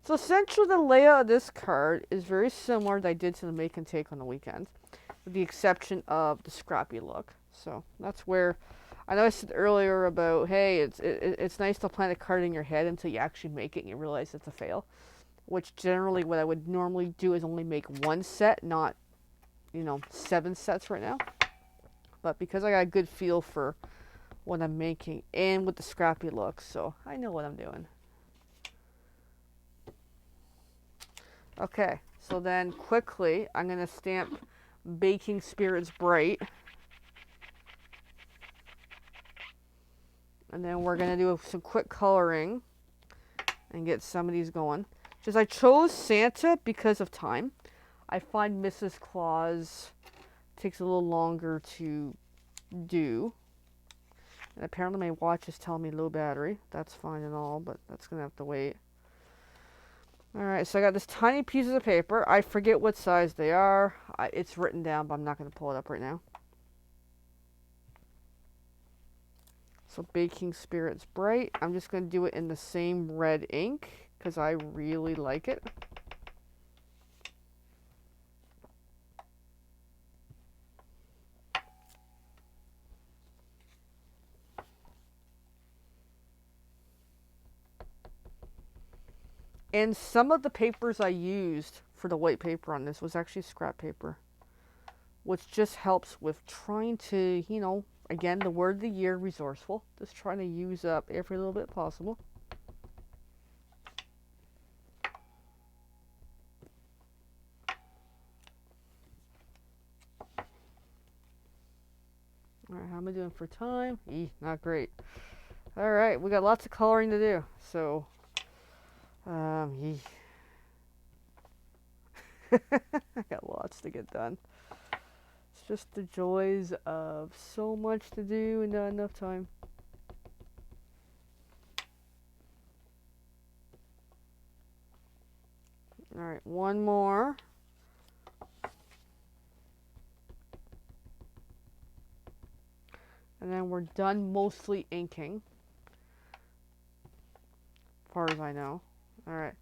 So essentially the layout of this card is very similar that I did to the make and take on the weekend, with the exception of the Scrappy look. So that's where, I know I said earlier about, hey, it's nice to plan a card in your head until you actually make it and you realize it's a fail. Which generally what I would normally do is only make one set, not, 7 sets right now. But because I got a good feel for what I'm making and with the Scrappy look, so I know what I'm doing. Okay, so then quickly, I'm going to stamp Baking Spirits Bright. And then we're going to do some quick coloring and get some of these going. Just I chose Santa because of time. I find Mrs. Claus takes a little longer to do. And apparently my watch is telling me low battery. That's fine and all, but that's going to have to wait. Alright, so I got this tiny pieces of paper. I forget what size they are. It's written down, but I'm not going to pull it up right now. So Baking Spirits Bright. I'm just going to do it in the same red ink because I really like it. And some of the papers I used for the white paper on this was actually scrap paper, which just helps with trying to, again, the word of the year, resourceful. Just trying to use up every little bit possible. Alright, how am I doing for time? Not great. Alright, we got lots of coloring to do, so I got lots to get done. It's just the joys of so much to do and not enough time. Alright, one more. And then we're done mostly inking, as far as I know. Alright.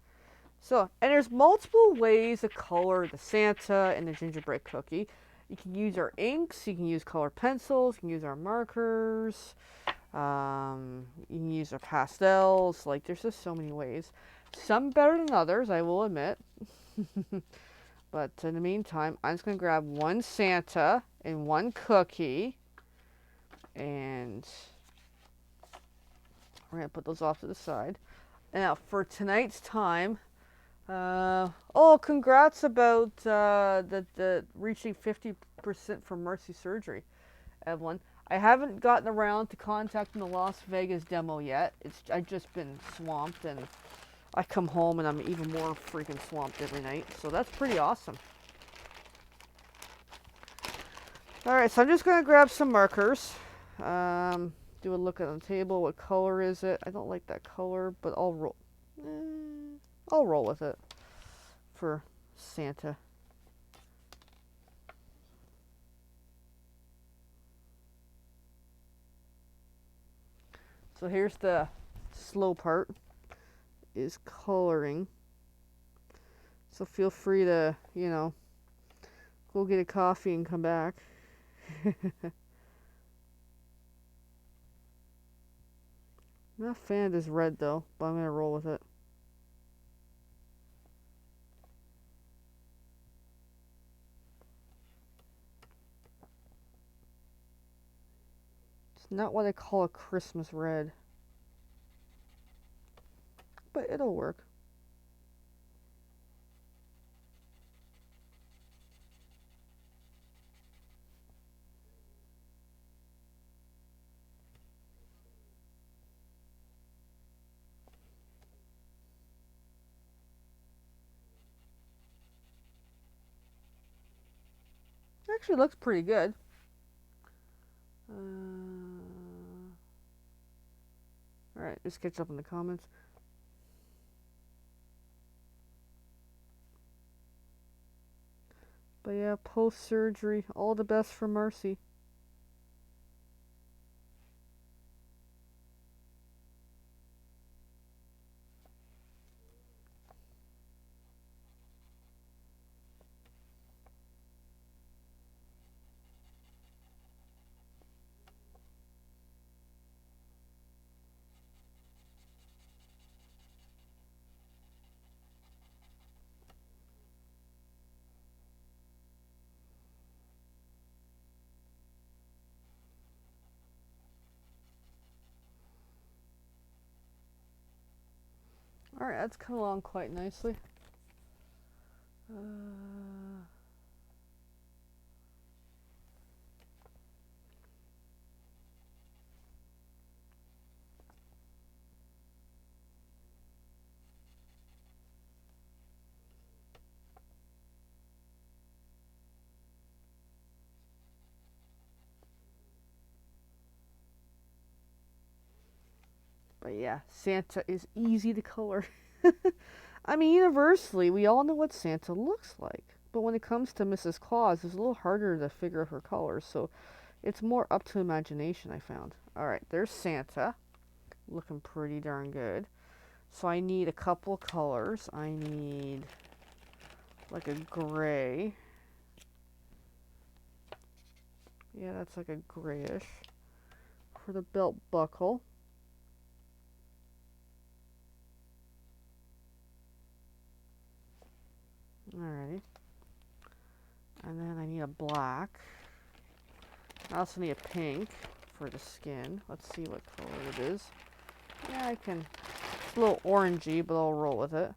So, and there's multiple ways to color the Santa and the gingerbread cookie. You can use our inks, you can use colored pencils, you can use our markers, you can use our pastels. Like, there's just so many ways. Some better than others, I will admit. But in the meantime, I'm just going to grab one Santa and one cookie. And we're going to put those off to the side. Now, for tonight's time, congrats about the reaching 50% for Mercy Surgery, Evelyn. I haven't gotten around to contacting the Las Vegas demo yet. I've just been swamped, and I come home and I'm even more freaking swamped every night. So that's pretty awesome. Alright, so I'm just going to grab some markers. Do a look at the table. What color is it? I don't like that color, but I'll roll with it for Santa. So here's the slow part, is coloring. So feel free to, go get a coffee and come back. I'm not a fan of this red though, but I'm gonna roll with it. It's not what I call a Christmas red, but it'll work. It actually looks pretty good. Alright, just catch up in the comments. But yeah, post-surgery, all the best for Mercy. Alright, that's come along quite nicely. But yeah, Santa is easy to color. I mean, universally, we all know what Santa looks like. But when it comes to Mrs. Claus, it's a little harder to figure out her colors. So it's more up to imagination, I found. Alright, there's Santa. Looking pretty darn good. So I need a couple colors. I need like a gray. Yeah, that's like a grayish. For the belt buckle. Alrighty. And then I need a black. I also need a pink for the skin. Let's see what color it is. Yeah, I can. It's a little orangey, but I'll roll with it.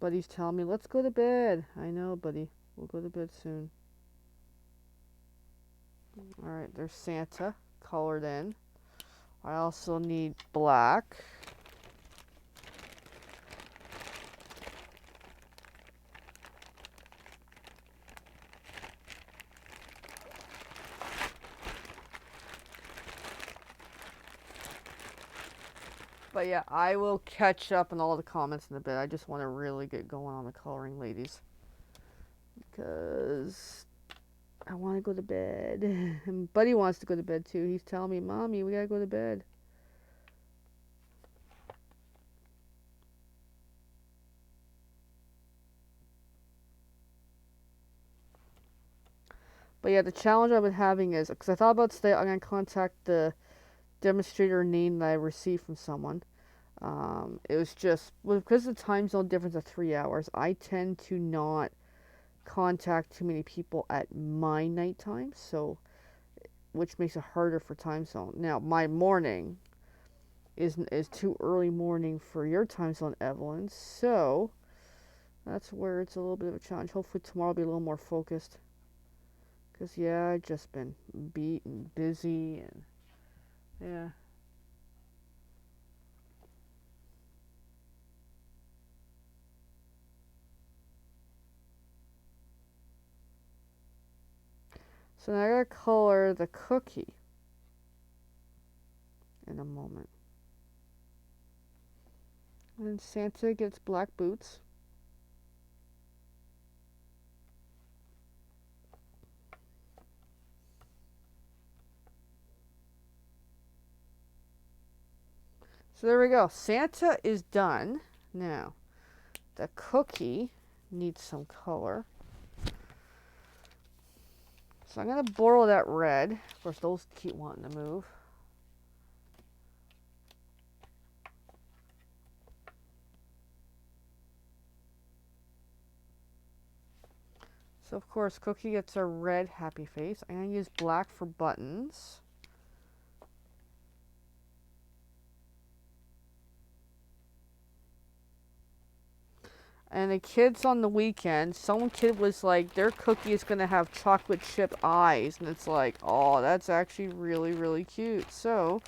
Buddy's telling me, let's go to bed. I know, buddy. We'll go to bed soon. Alright, there's Santa colored in. I also need black. But yeah, I will catch up on all the comments in a bit. I just want to really get going on the coloring, ladies. Because I want to go to bed. And Buddy wants to go to bed too. He's telling me, Mommy, we gotta go to bed. But yeah, the challenge I've been having is, because I thought about today, I'm going to contact the demonstrator name that I received from someone. It was just, well, because of the time zone difference of 3 hours, I tend to not contact too many people at my nighttime, so, which makes it harder for time zone. Now, my morning is too early morning for your time zone, Evelyn, so that's where it's a little bit of a challenge. Hopefully tomorrow will be a little more focused. Because, yeah, I've just been beat and busy, and, yeah. So now I gotta color the cookie in a moment. And Santa gets black boots. So there we go. Santa is done. Now, the cookie needs some color. So I'm going to borrow that red. Of course, those keep wanting to move. So of course, Cookie gets a red happy face. I'm going to use black for buttons. And the kids on the weekend, some kid was like, their cookie is going to have chocolate chip eyes. And it's like, oh, that's actually really, really cute. So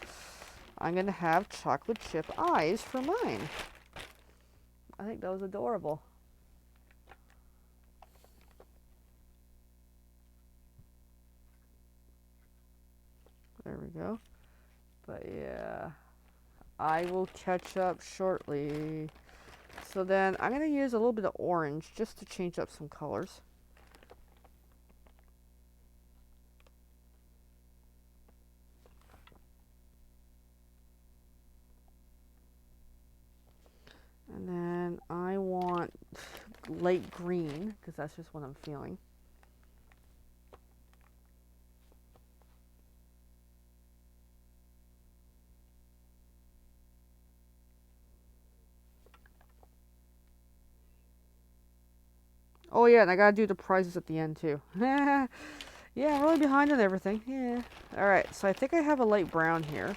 I'm going to have chocolate chip eyes for mine. I think that was adorable. There we go. But yeah, I will catch up shortly. So then I'm going to use a little bit of orange just to change up some colors. And then I want light green because that's just what I'm feeling. Oh yeah, and I gotta do the prizes at the end too. Yeah, I'm really behind on everything. Yeah. Alright, so I think I have a light brown here.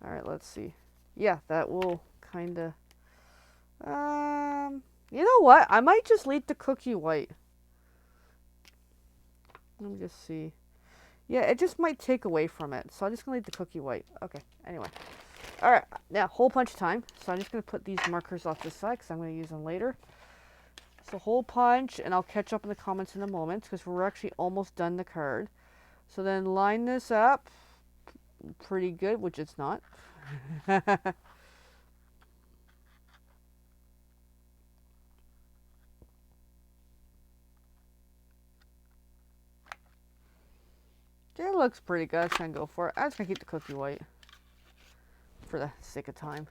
Alright, let's see. Yeah, that will kinda... you know what? I might just leave the cookie white. Let me just see. Yeah, it just might take away from it. So I'm just gonna leave the cookie white. Okay, anyway. Alright, now hole punch time. So I'm just gonna put these markers off this side because I'm gonna use them later. So hole punch, and I'll catch up in the comments in a moment because we're actually almost done the card. So then line this up pretty good, which it's not. It looks pretty good. I'm just gonna go for it. I'm just gonna keep the cookie white for the sake of time.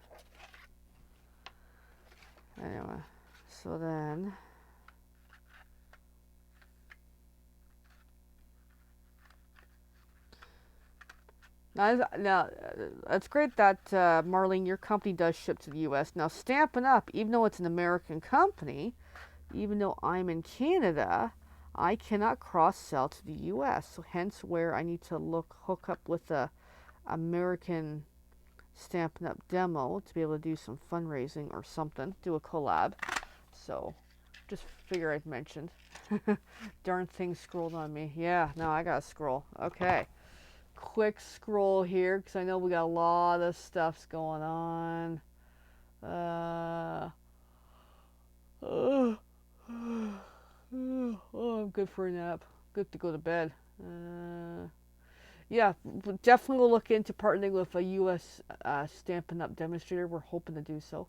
Anyway, so then now it's great that Marlene, your company does ship to the U.S. Now Stampin' Up, even though it's an American company, even though I'm in Canada, I cannot cross-sell to the U.S. So hence where I need to hook up with a American Stampin' Up demo to be able to do some fundraising or something, do a collab. So just figure I'd mentioned. Darn thing scrolled on me. Yeah, no, I gotta scroll. Okay. Quick scroll here because I know we got a lot of stuff's going on. Oh, I'm good for a nap. Good to go to bed. Yeah, definitely we'll look into partnering with a U.S. Stampin' Up demonstrator. We're hoping to do so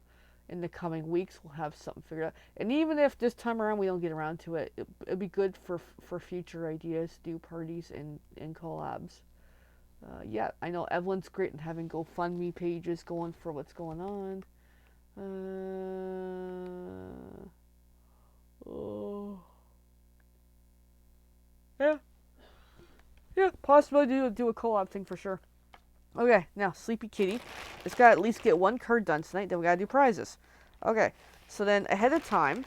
in the coming weeks. We'll have something figured out. And even if this time around we don't get around to it, it'd be good for future ideas, do parties and collabs. Yeah, I know Evelyn's great in having GoFundMe pages going for what's going on. Oh. Yeah. Yeah, possibly do a collab thing for sure. Okay, now Sleepy Kitty. It's got to at least get one card done tonight, then we gotta do prizes. Okay, so then ahead of time,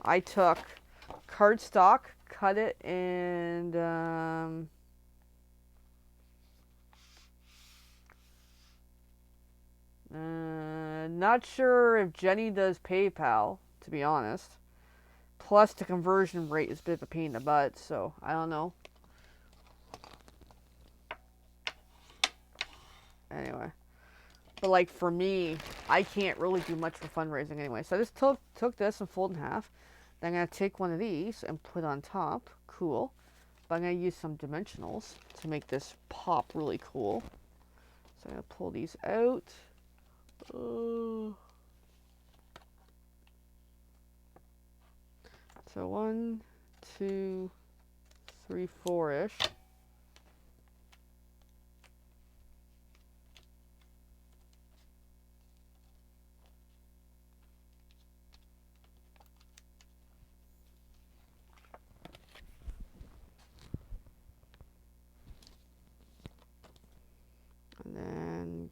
I took cardstock, cut it, and not sure if Jenny does PayPal, to be honest. Plus, the conversion rate is a bit of a pain in the butt, so I don't know. Anyway. But like for me, I can't really do much for fundraising anyway. So I just took this and folded in half. Then I'm going to take one of these and put on top. Cool. But I'm going to use some dimensionals to make this pop really cool. So I'm going to pull these out. So 1, 2, 3, 4-ish.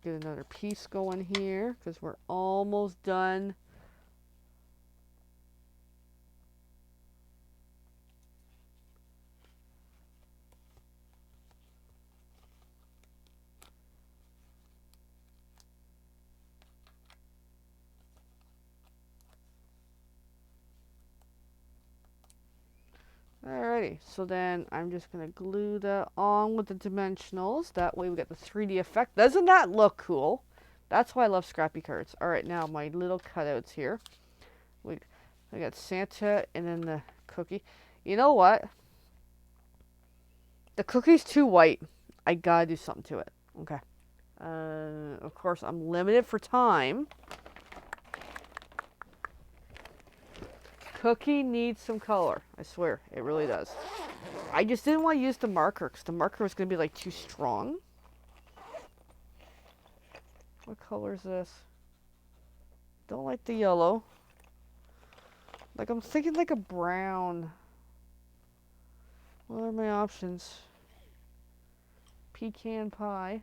get another piece going here because we're almost done. Alrighty, so then I'm just going to glue that on with the dimensionals. That way we get the 3D effect. Doesn't that look cool? That's why I love Scrappy cards. Alright, now my little cutouts here. I got Santa and then the cookie. You know what? The cookie's too white. I gotta do something to it. Okay. Of course, I'm limited for time. Cookie needs some color. I swear, it really does. I just didn't want to use the marker because the marker was going to be like too strong. What color is this? Don't like the yellow. Like, I'm thinking like a brown. What are my options? Pecan pie.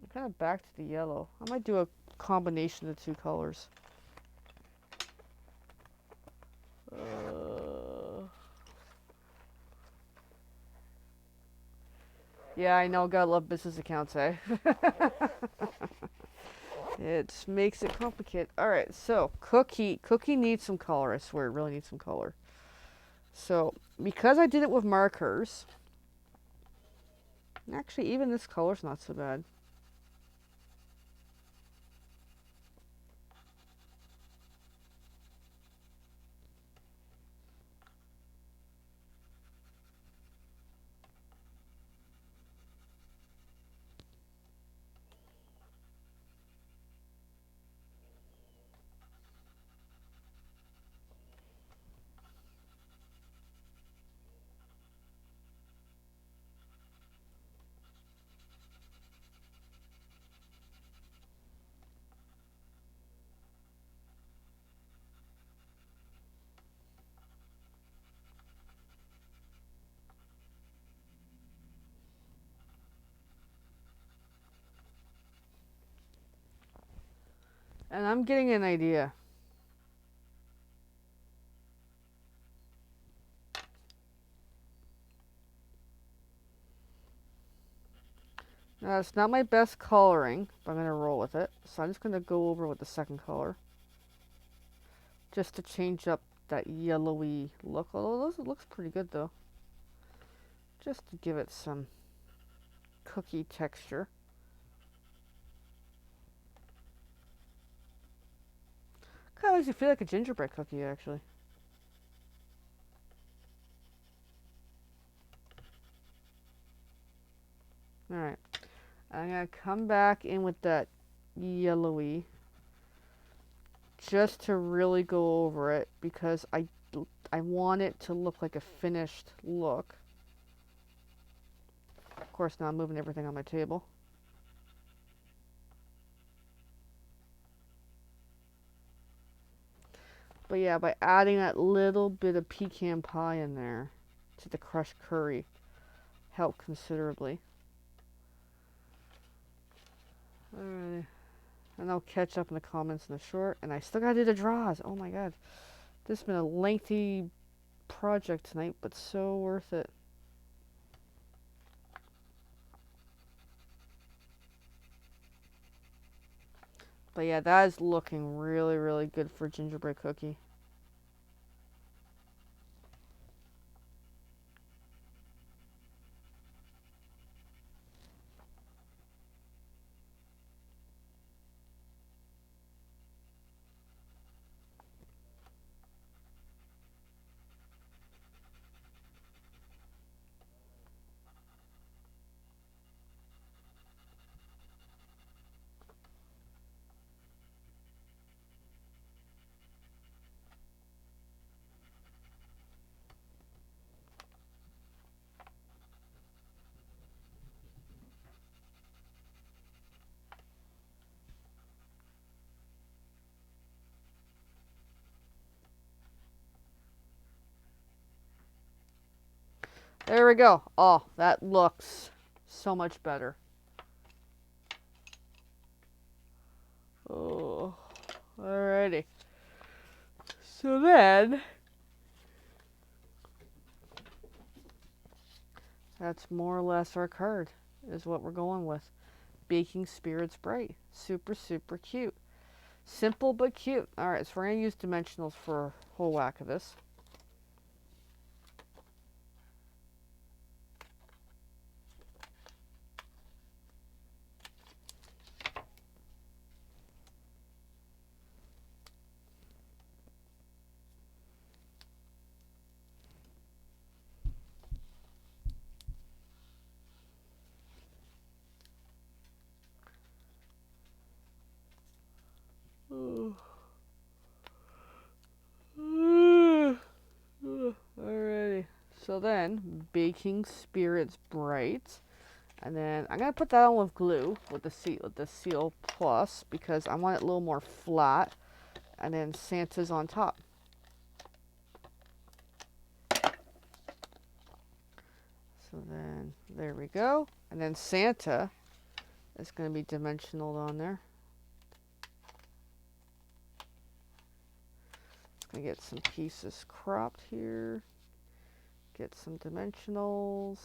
I'm kind of back to the yellow. I might do a combination of the two colors. Yeah, I know. Gotta love business accounts, eh? It makes it complicated. Alright, so cookie needs some color. I swear, it really needs some color. So, because I did it with markers, actually, even this color's not so bad. And I'm getting an idea. Now, it's not my best coloring, but I'm going to roll with it. So I'm just going to go over with the second color. Just to change up that yellowy look. Although it looks pretty good, though. Just to give it some cookie texture. Kind of makes you feel like a gingerbread cookie, actually. Alright. I'm going to come back in with that yellowy. Just to really go over it. Because I want it to look like a finished look. Of course, now I'm moving everything on my table. But yeah, by adding that little bit of pecan pie in there to the crushed curry, helped considerably. Alright. And I'll catch up in the comments in the short. And I still gotta do the draws. Oh my god. This has been a lengthy project tonight, but so worth it. But yeah, that is looking really, really good for a gingerbread cookie. There we go. Oh, that looks so much better. Oh, alrighty. So then, that's more or less our card, is what we're going with. Baking Spirits Bright. Super, super cute. Simple but cute. Alright, so we're going to use dimensionals for a whole whack of this. Alrighty. So then, Baking Spirits Bright. And then I'm gonna put that on with glue with the seal plus because I want it a little more flat. And then Santa's on top. So then there we go. And then Santa is gonna be dimensional on there. Gonna get some pieces cropped here. Get some dimensionals.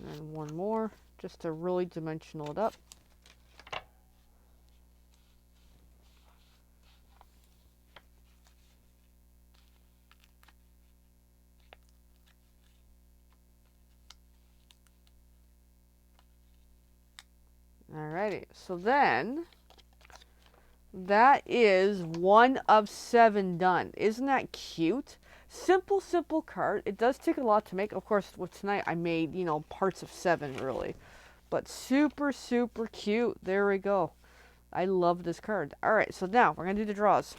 And one more, just to really dimensional it up. Alrighty, so then that is 1 of 7 done. Isn't that cute? Simple, simple card. It does take a lot to make. Of course, with tonight I made, parts of 7 really. But super, super cute. There we go. I love this card. Alright, so now we're going to do the draws.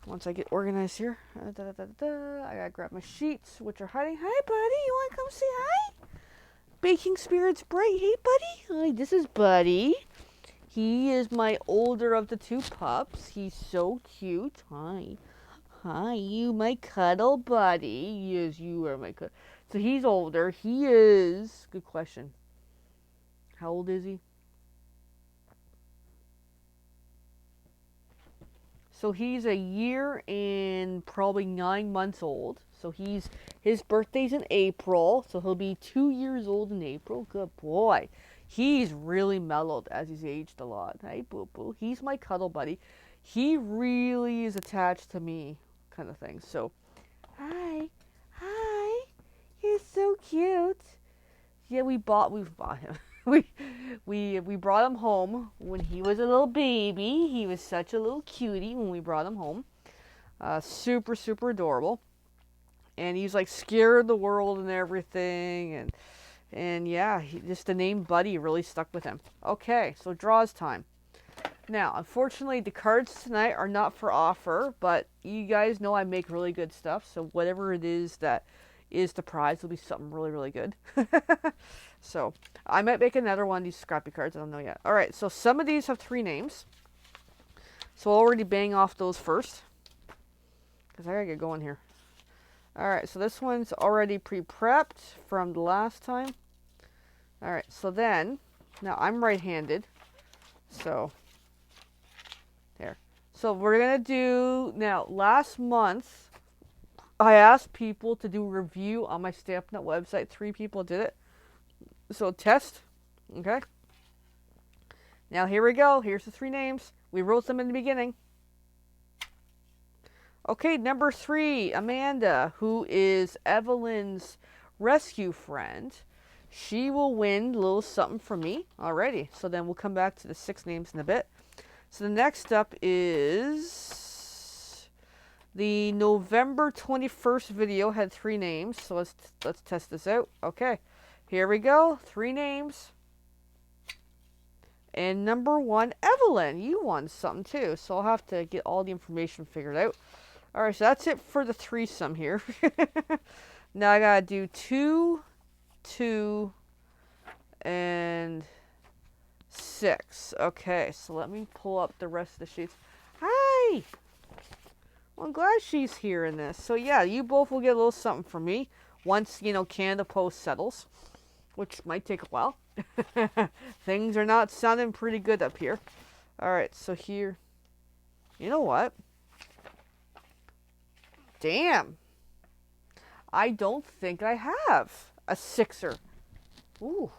Once I get organized here. I gotta grab my sheets, which are hiding. Hi, buddy. You want to come say hi? Baking Spirits Bright. Hey, buddy. Hi, this is Buddy. He is my older of the 2 pups. He's so cute. Hi. Hi, you my cuddle buddy. Yes, you are my cuddle. So he's older. He is... Good question. How old is he? So he's a year and probably 9 months old. So his birthday's in April. So he'll be 2 years old in April. Good boy. He's really mellowed as he's aged a lot. Hey, boo boo. He's my cuddle buddy. He really is attached to me, kind of thing. So, hi, hi. You're so cute. Yeah, we bought him. we brought him home when he was a little baby. He was such a little cutie when we brought him home. Super, super adorable. And he's like scared of the world and everything. And yeah, just the name Buddy really stuck with him. Okay, so draws time. Now, unfortunately, the cards tonight are not for offer, but you guys know I make really good stuff. So whatever it is that is the prize will be something really, really good. So I might make another one of these Scrappy cards. I don't know yet. All right, so some of these have 3 names. So I'll already bang off those first because I gotta get going here. All right, so this one's already pre-prepped from the last time. All right, so then, now I'm right-handed, so there. So we're gonna do, now last month, I asked people to do a review on my Stampnet website. 3 people did it. So test, okay? Now here we go. Here's the 3 names. We wrote them in the beginning. Okay, number 3, Amanda, who is Evelyn's rescue friend. She will win a little something from me. Alrighty, so then we'll come back to the 6 names in a bit. So the next up is the November 21st video had 3 names. So let's test this out. Okay. Here we go. 3 names. And number 1, Evelyn. You won something too. So I'll have to get all the information figured out. Alright, so that's it for the threesome here. Now I gotta do 2, 2, and 6. Okay, so let me pull up the rest of the sheets. Hi! I'm glad she's here in this. So yeah, you both will get a little something from me once, Canada Post settles, which might take a while. Things are not sounding pretty good up here. All right, so here, you know what? Damn. I don't think I have a 6er. Ooh,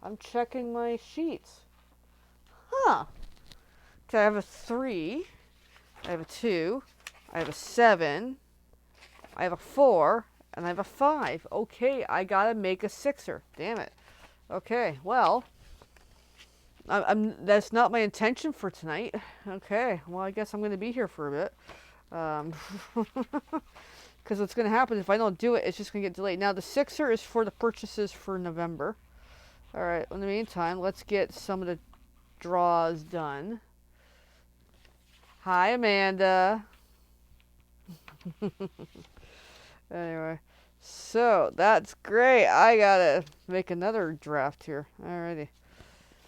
I'm checking my sheets. Huh. Okay, I have a 3. I have a 2. I have a 7. I have a 4. And I have a 5. Okay, I gotta make a 6er. Damn it. Okay, well, that's not my intention for tonight. Okay, well, I guess I'm gonna be here for a bit. Because what's gonna happen if I don't do it, it's just gonna get delayed. Now, the 6er is for the purchases for November. All right, in the meantime, let's get some of the draws done. Hi, Amanda. Anyway, so that's great. I gotta make another draft here. Alrighty.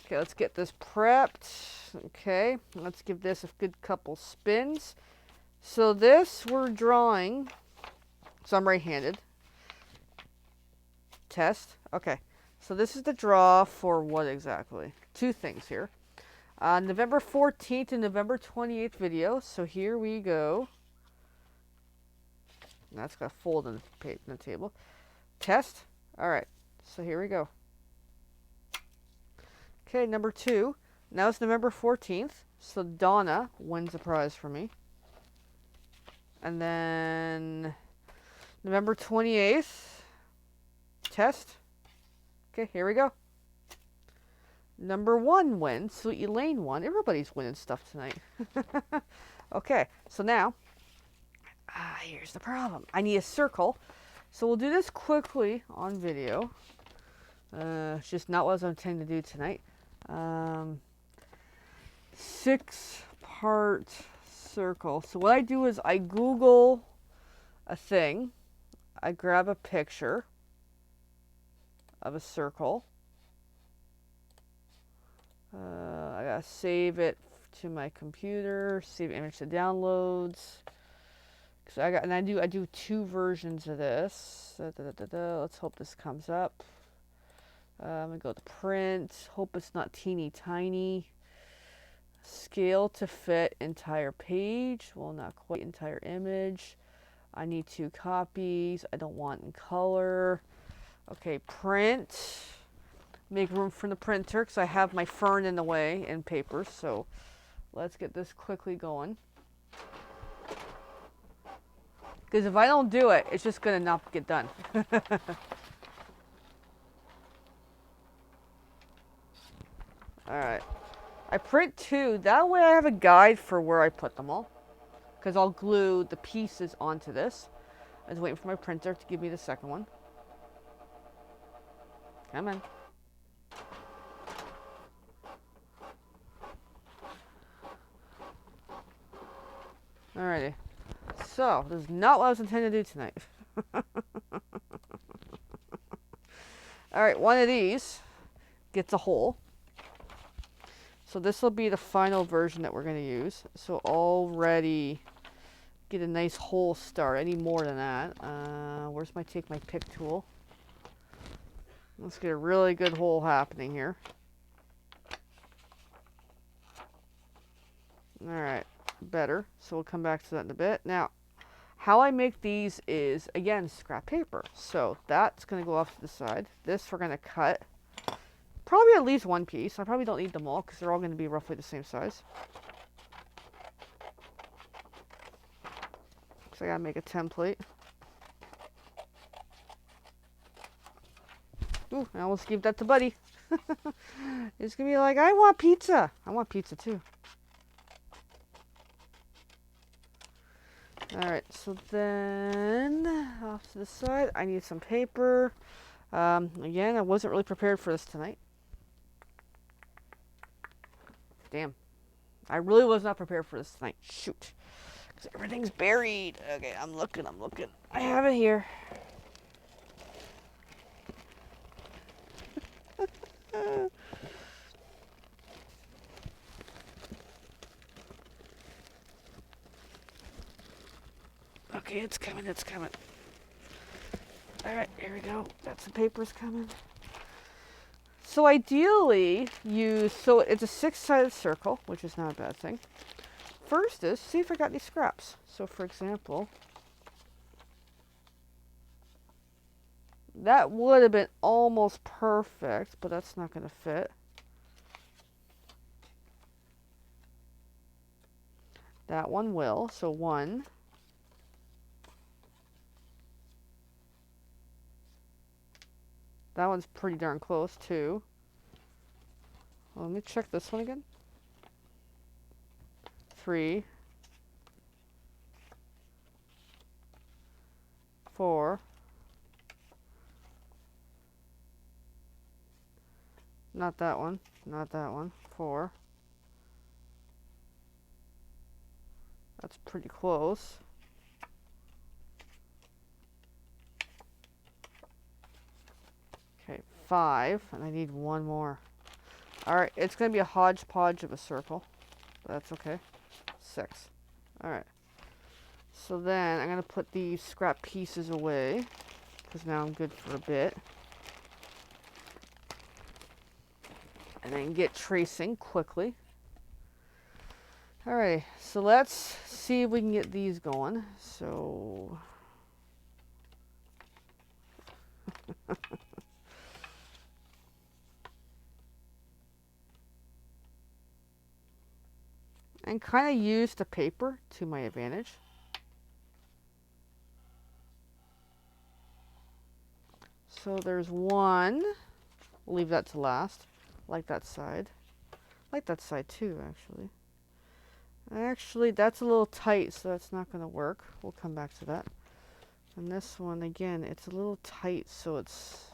Okay, let's get this prepped. Okay, let's give this a good couple spins. So this we're drawing. So I'm right-handed. Test. Okay. So this is the draw for what exactly? 2 things here. November 14th and November 28th video. So here we go. That's got to fold in the table. Test. All right. So here we go. Okay, number 2. Now it's November 14th. So Donna wins a prize for me. And then November 28th. Test. Okay, here we go. Number 1 wins. Sweet Elaine won. Everybody's winning stuff tonight. Okay, so now, here's the problem. I need a circle. So we'll do this quickly on video. It's just not what I was intending to do tonight. 6-part circle. So what I do is I Google a thing. I grab a picture of a circle. I gotta save it to my computer. Save image to downloads. So I do 2 versions of this. Let's hope this comes up. I'm gonna go to print. Hope it's not teeny tiny. Scale to fit entire page. Well, not quite entire image. I need 2 copies. I don't want in color. Okay, print. Make room for the printer because I have my fern in the way in paper. So let's get this quickly going. Because if I don't do it, it's just going to not get done. Alright. I print 2. That way I have a guide for where I put them all. Because I'll glue the pieces onto this. I was waiting for my printer to give me the second one. Come on. Alrighty. So, this is not what I was intending to do tonight. Alright, one of these gets a hole. So this will be the final version that we're going to use. So already get a nice hole start. I need more than that. Where's my take my pick tool? Let's get a really good hole happening here. Alright, better. So we'll come back to that in a bit. Now, how I make these is, again, scrap paper. So that's going to go off to the side. This we're going to cut. Probably at least 1 piece. I probably don't need them all because they're all going to be roughly the same size. So I got to make a template. Ooh, I almost gave that to Buddy. It's going to be like, I want pizza. I want pizza too. Alright, so then off to the side, I need some paper. Again, I wasn't really prepared for this tonight. Damn. I really was not prepared for this tonight. Shoot. Because everything's buried. Okay, I'm looking. I have it here. Okay, it's coming, it's coming. Alright, here we go. Got some papers coming. So ideally, so it's a 6-sided circle, which is not a bad thing. First is, see if I got any scraps. So for example, that would have been almost perfect, but that's not going to fit. That one will, so 1. That one's pretty darn close, 2. Well, let me check this one again. 3. 4. Not that one. Not that one. 4. That's pretty close. Okay, 5. And I need one more. Alright, it's going to be a hodgepodge of a circle. But that's okay. 6. Alright. So then I'm going to put these scrap pieces away. Because now I'm good for a bit. And then get tracing quickly. Alright, so let's see if we can get these going. So... and kind of use the paper to my advantage. So there's one. We'll leave that to last. Like that side. Like that side too, actually. Actually, that's a little tight, so that's not going to work. We'll come back to that. And this one, again, it's a little tight, so it's...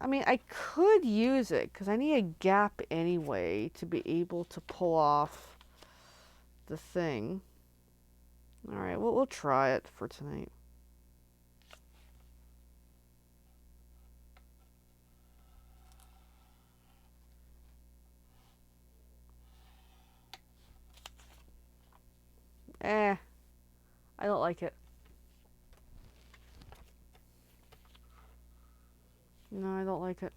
I mean, I could use it, because I need a gap anyway to be able to pull off the thing. Alright, well, we'll try it for tonight. I don't like it. No, I don't like it.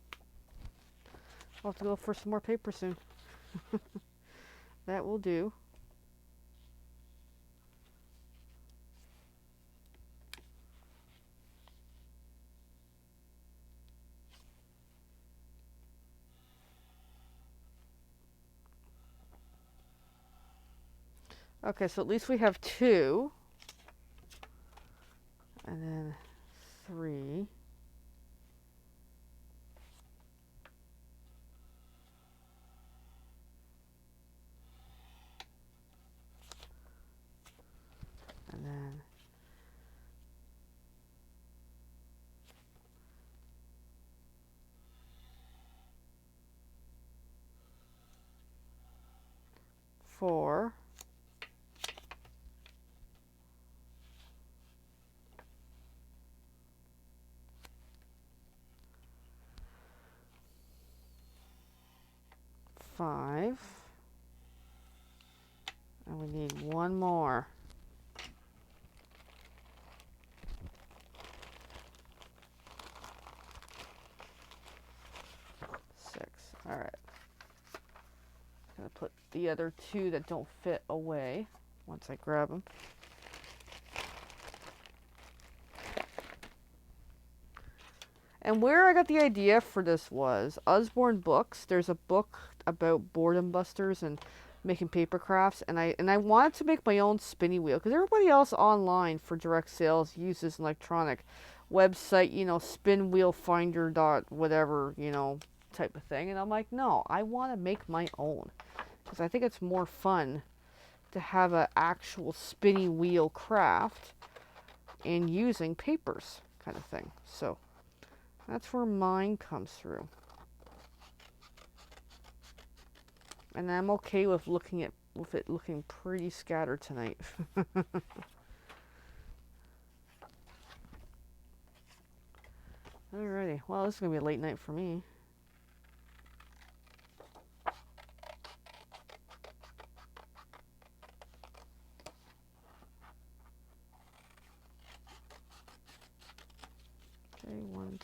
I'll have to go for some more paper soon. That will do. Okay, so at least we have 2. And then 3. And then 4. 5. And we need one more. 6. All right. Gonna put the other 2 that don't fit away once I grab them. And where I got the idea for this was Usborne Books. There's a book about boredom busters and making paper crafts, and I wanted to make my own spinny wheel because everybody else online for direct sales uses an electronic website, you know, spinwheelfinder dot whatever, you know, type of thing. And I'm like, no, I want to make my own because I think it's more fun to have an actual spinny wheel craft and using papers kind of thing. So that's where mine comes through. And I'm okay with it looking pretty scattered tonight. Alrighty, well, this is gonna be a late night for me.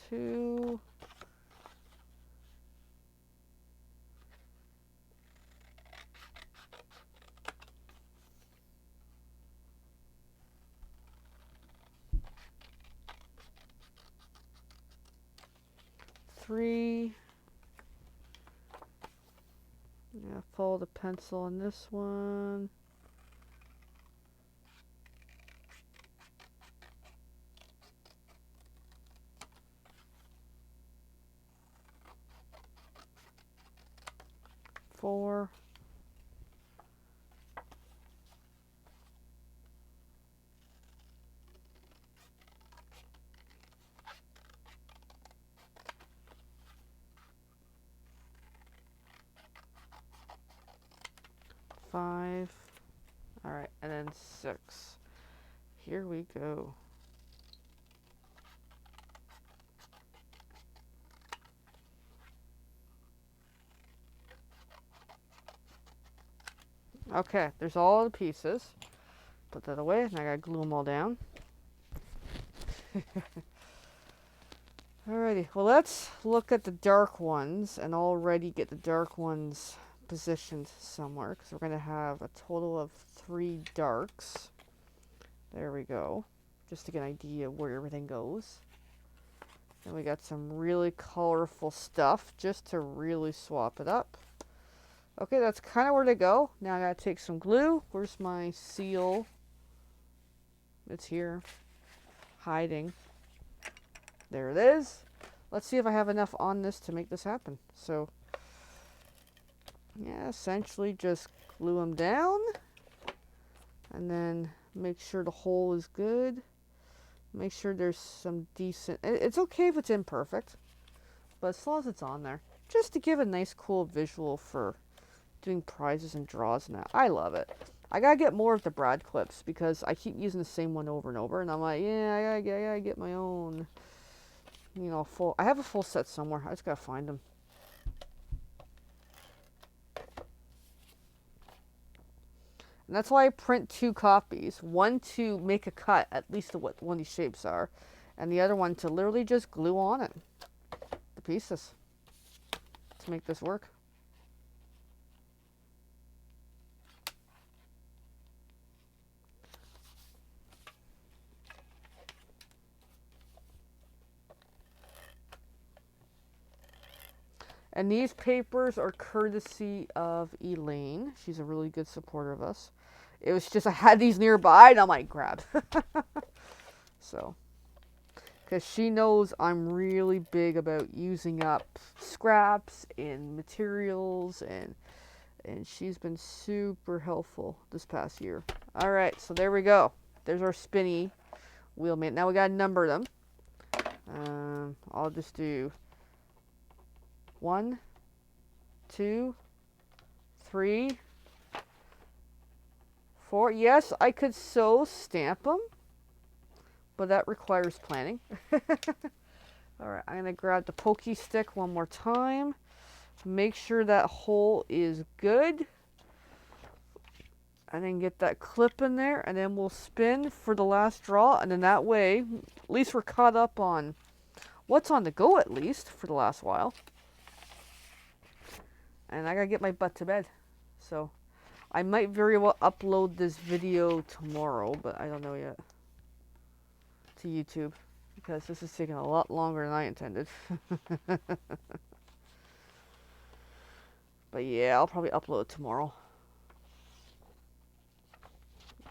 2. Three. Yeah, follow the pencil on this one. 4. 5. All right, and then 6. Here we go. Okay, there's all the pieces. Put that away, and I gotta glue them all down. Alrighty, well let's look at the dark ones and already get the dark ones positioned somewhere, because we're gonna have a total of 3 darks. There we go, just to get an idea of where everything goes. And we got some really colorful stuff just to really swap it up. Okay, that's kind of where to go. Now I gotta take some glue. Where's my seal? It's here, hiding. There it is. Let's see if I have enough on this to make this happen. So, yeah, essentially just glue them down. And then make sure the hole is good. Make sure there's some decent... It's okay if it's imperfect, but as long as it's on there. Just to give a nice, cool visual for doing prizes and draws and that. I love it. I gotta get more of the brad clips because I keep using the same one over and over. And I'm like, yeah, I gotta get my own... You know, full. I have a full set somewhere. I just gotta find them. And that's why I print 2 copies. One to make a cut, at least of what one of these shapes are, and the other one to literally just glue on it, the pieces, to make this work. And these papers are courtesy of Elaine. She's a really good supporter of us. It was just I had these nearby and I'm like, grab. So, because she knows I'm really big about using up scraps and materials, and she's been super helpful this past year. All right, so there we go. There's our spinny wheel mate. Now we gotta number them. I'll just do 1, 2, 3, 4. Yes, I could so stamp them, but that requires planning. All right, I'm going to grab the pokey stick one more time. Make sure that hole is good. And then get that clip in there, and then we'll spin for the last draw. And then that way, at least we're caught up on what's on the go, at least, for the last while. And I gotta get my butt to bed. So I might very well upload this video tomorrow, but I don't know yet, to YouTube, because this is taking a lot longer than I intended. But yeah, I'll probably upload it tomorrow.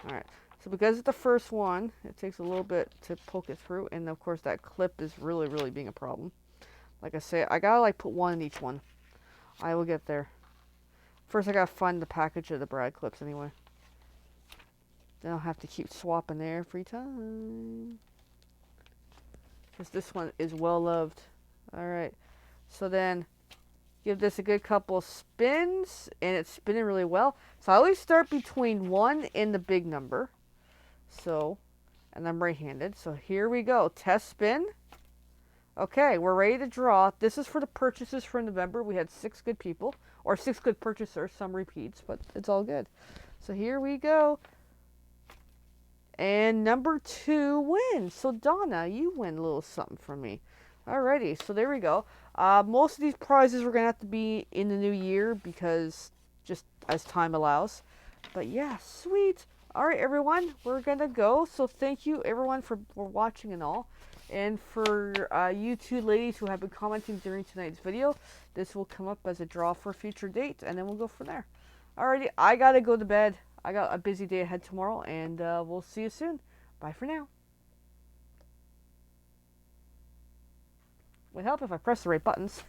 Alright, so because it's the first one, it takes a little bit to poke it through, and of course that clip is really being a problem. Like I say, I gotta like put one in each one. I will get there. First I gotta find the package of the brad clips anyway. Then I'll have to keep swapping there every time. Because this one is well loved. Alright, so then give this a good couple of spins, and it's spinning really well. So I always start between 1 and the big number. So, and I'm right-handed. So here we go. Test spin. Okay, we're ready to draw. This is for the purchases for November. We had 6 good people, or 6 good purchasers, some repeats, but it's all good. So here we go. And number 2 wins. So Donna, you win a little something from me. Alrighty, so there we go. Most of these prizes were gonna have to be in the new year because just as time allows. But yeah, sweet. All right, everyone, we're gonna go. So thank you, everyone, for watching and all, and for you two ladies who have been commenting during tonight's video. This will come up as a draw for a future date, and then we'll go from there. Alrighty, I gotta go to bed. I got a busy day ahead tomorrow, and we'll see you soon. Bye for now. Would help if I press the right buttons.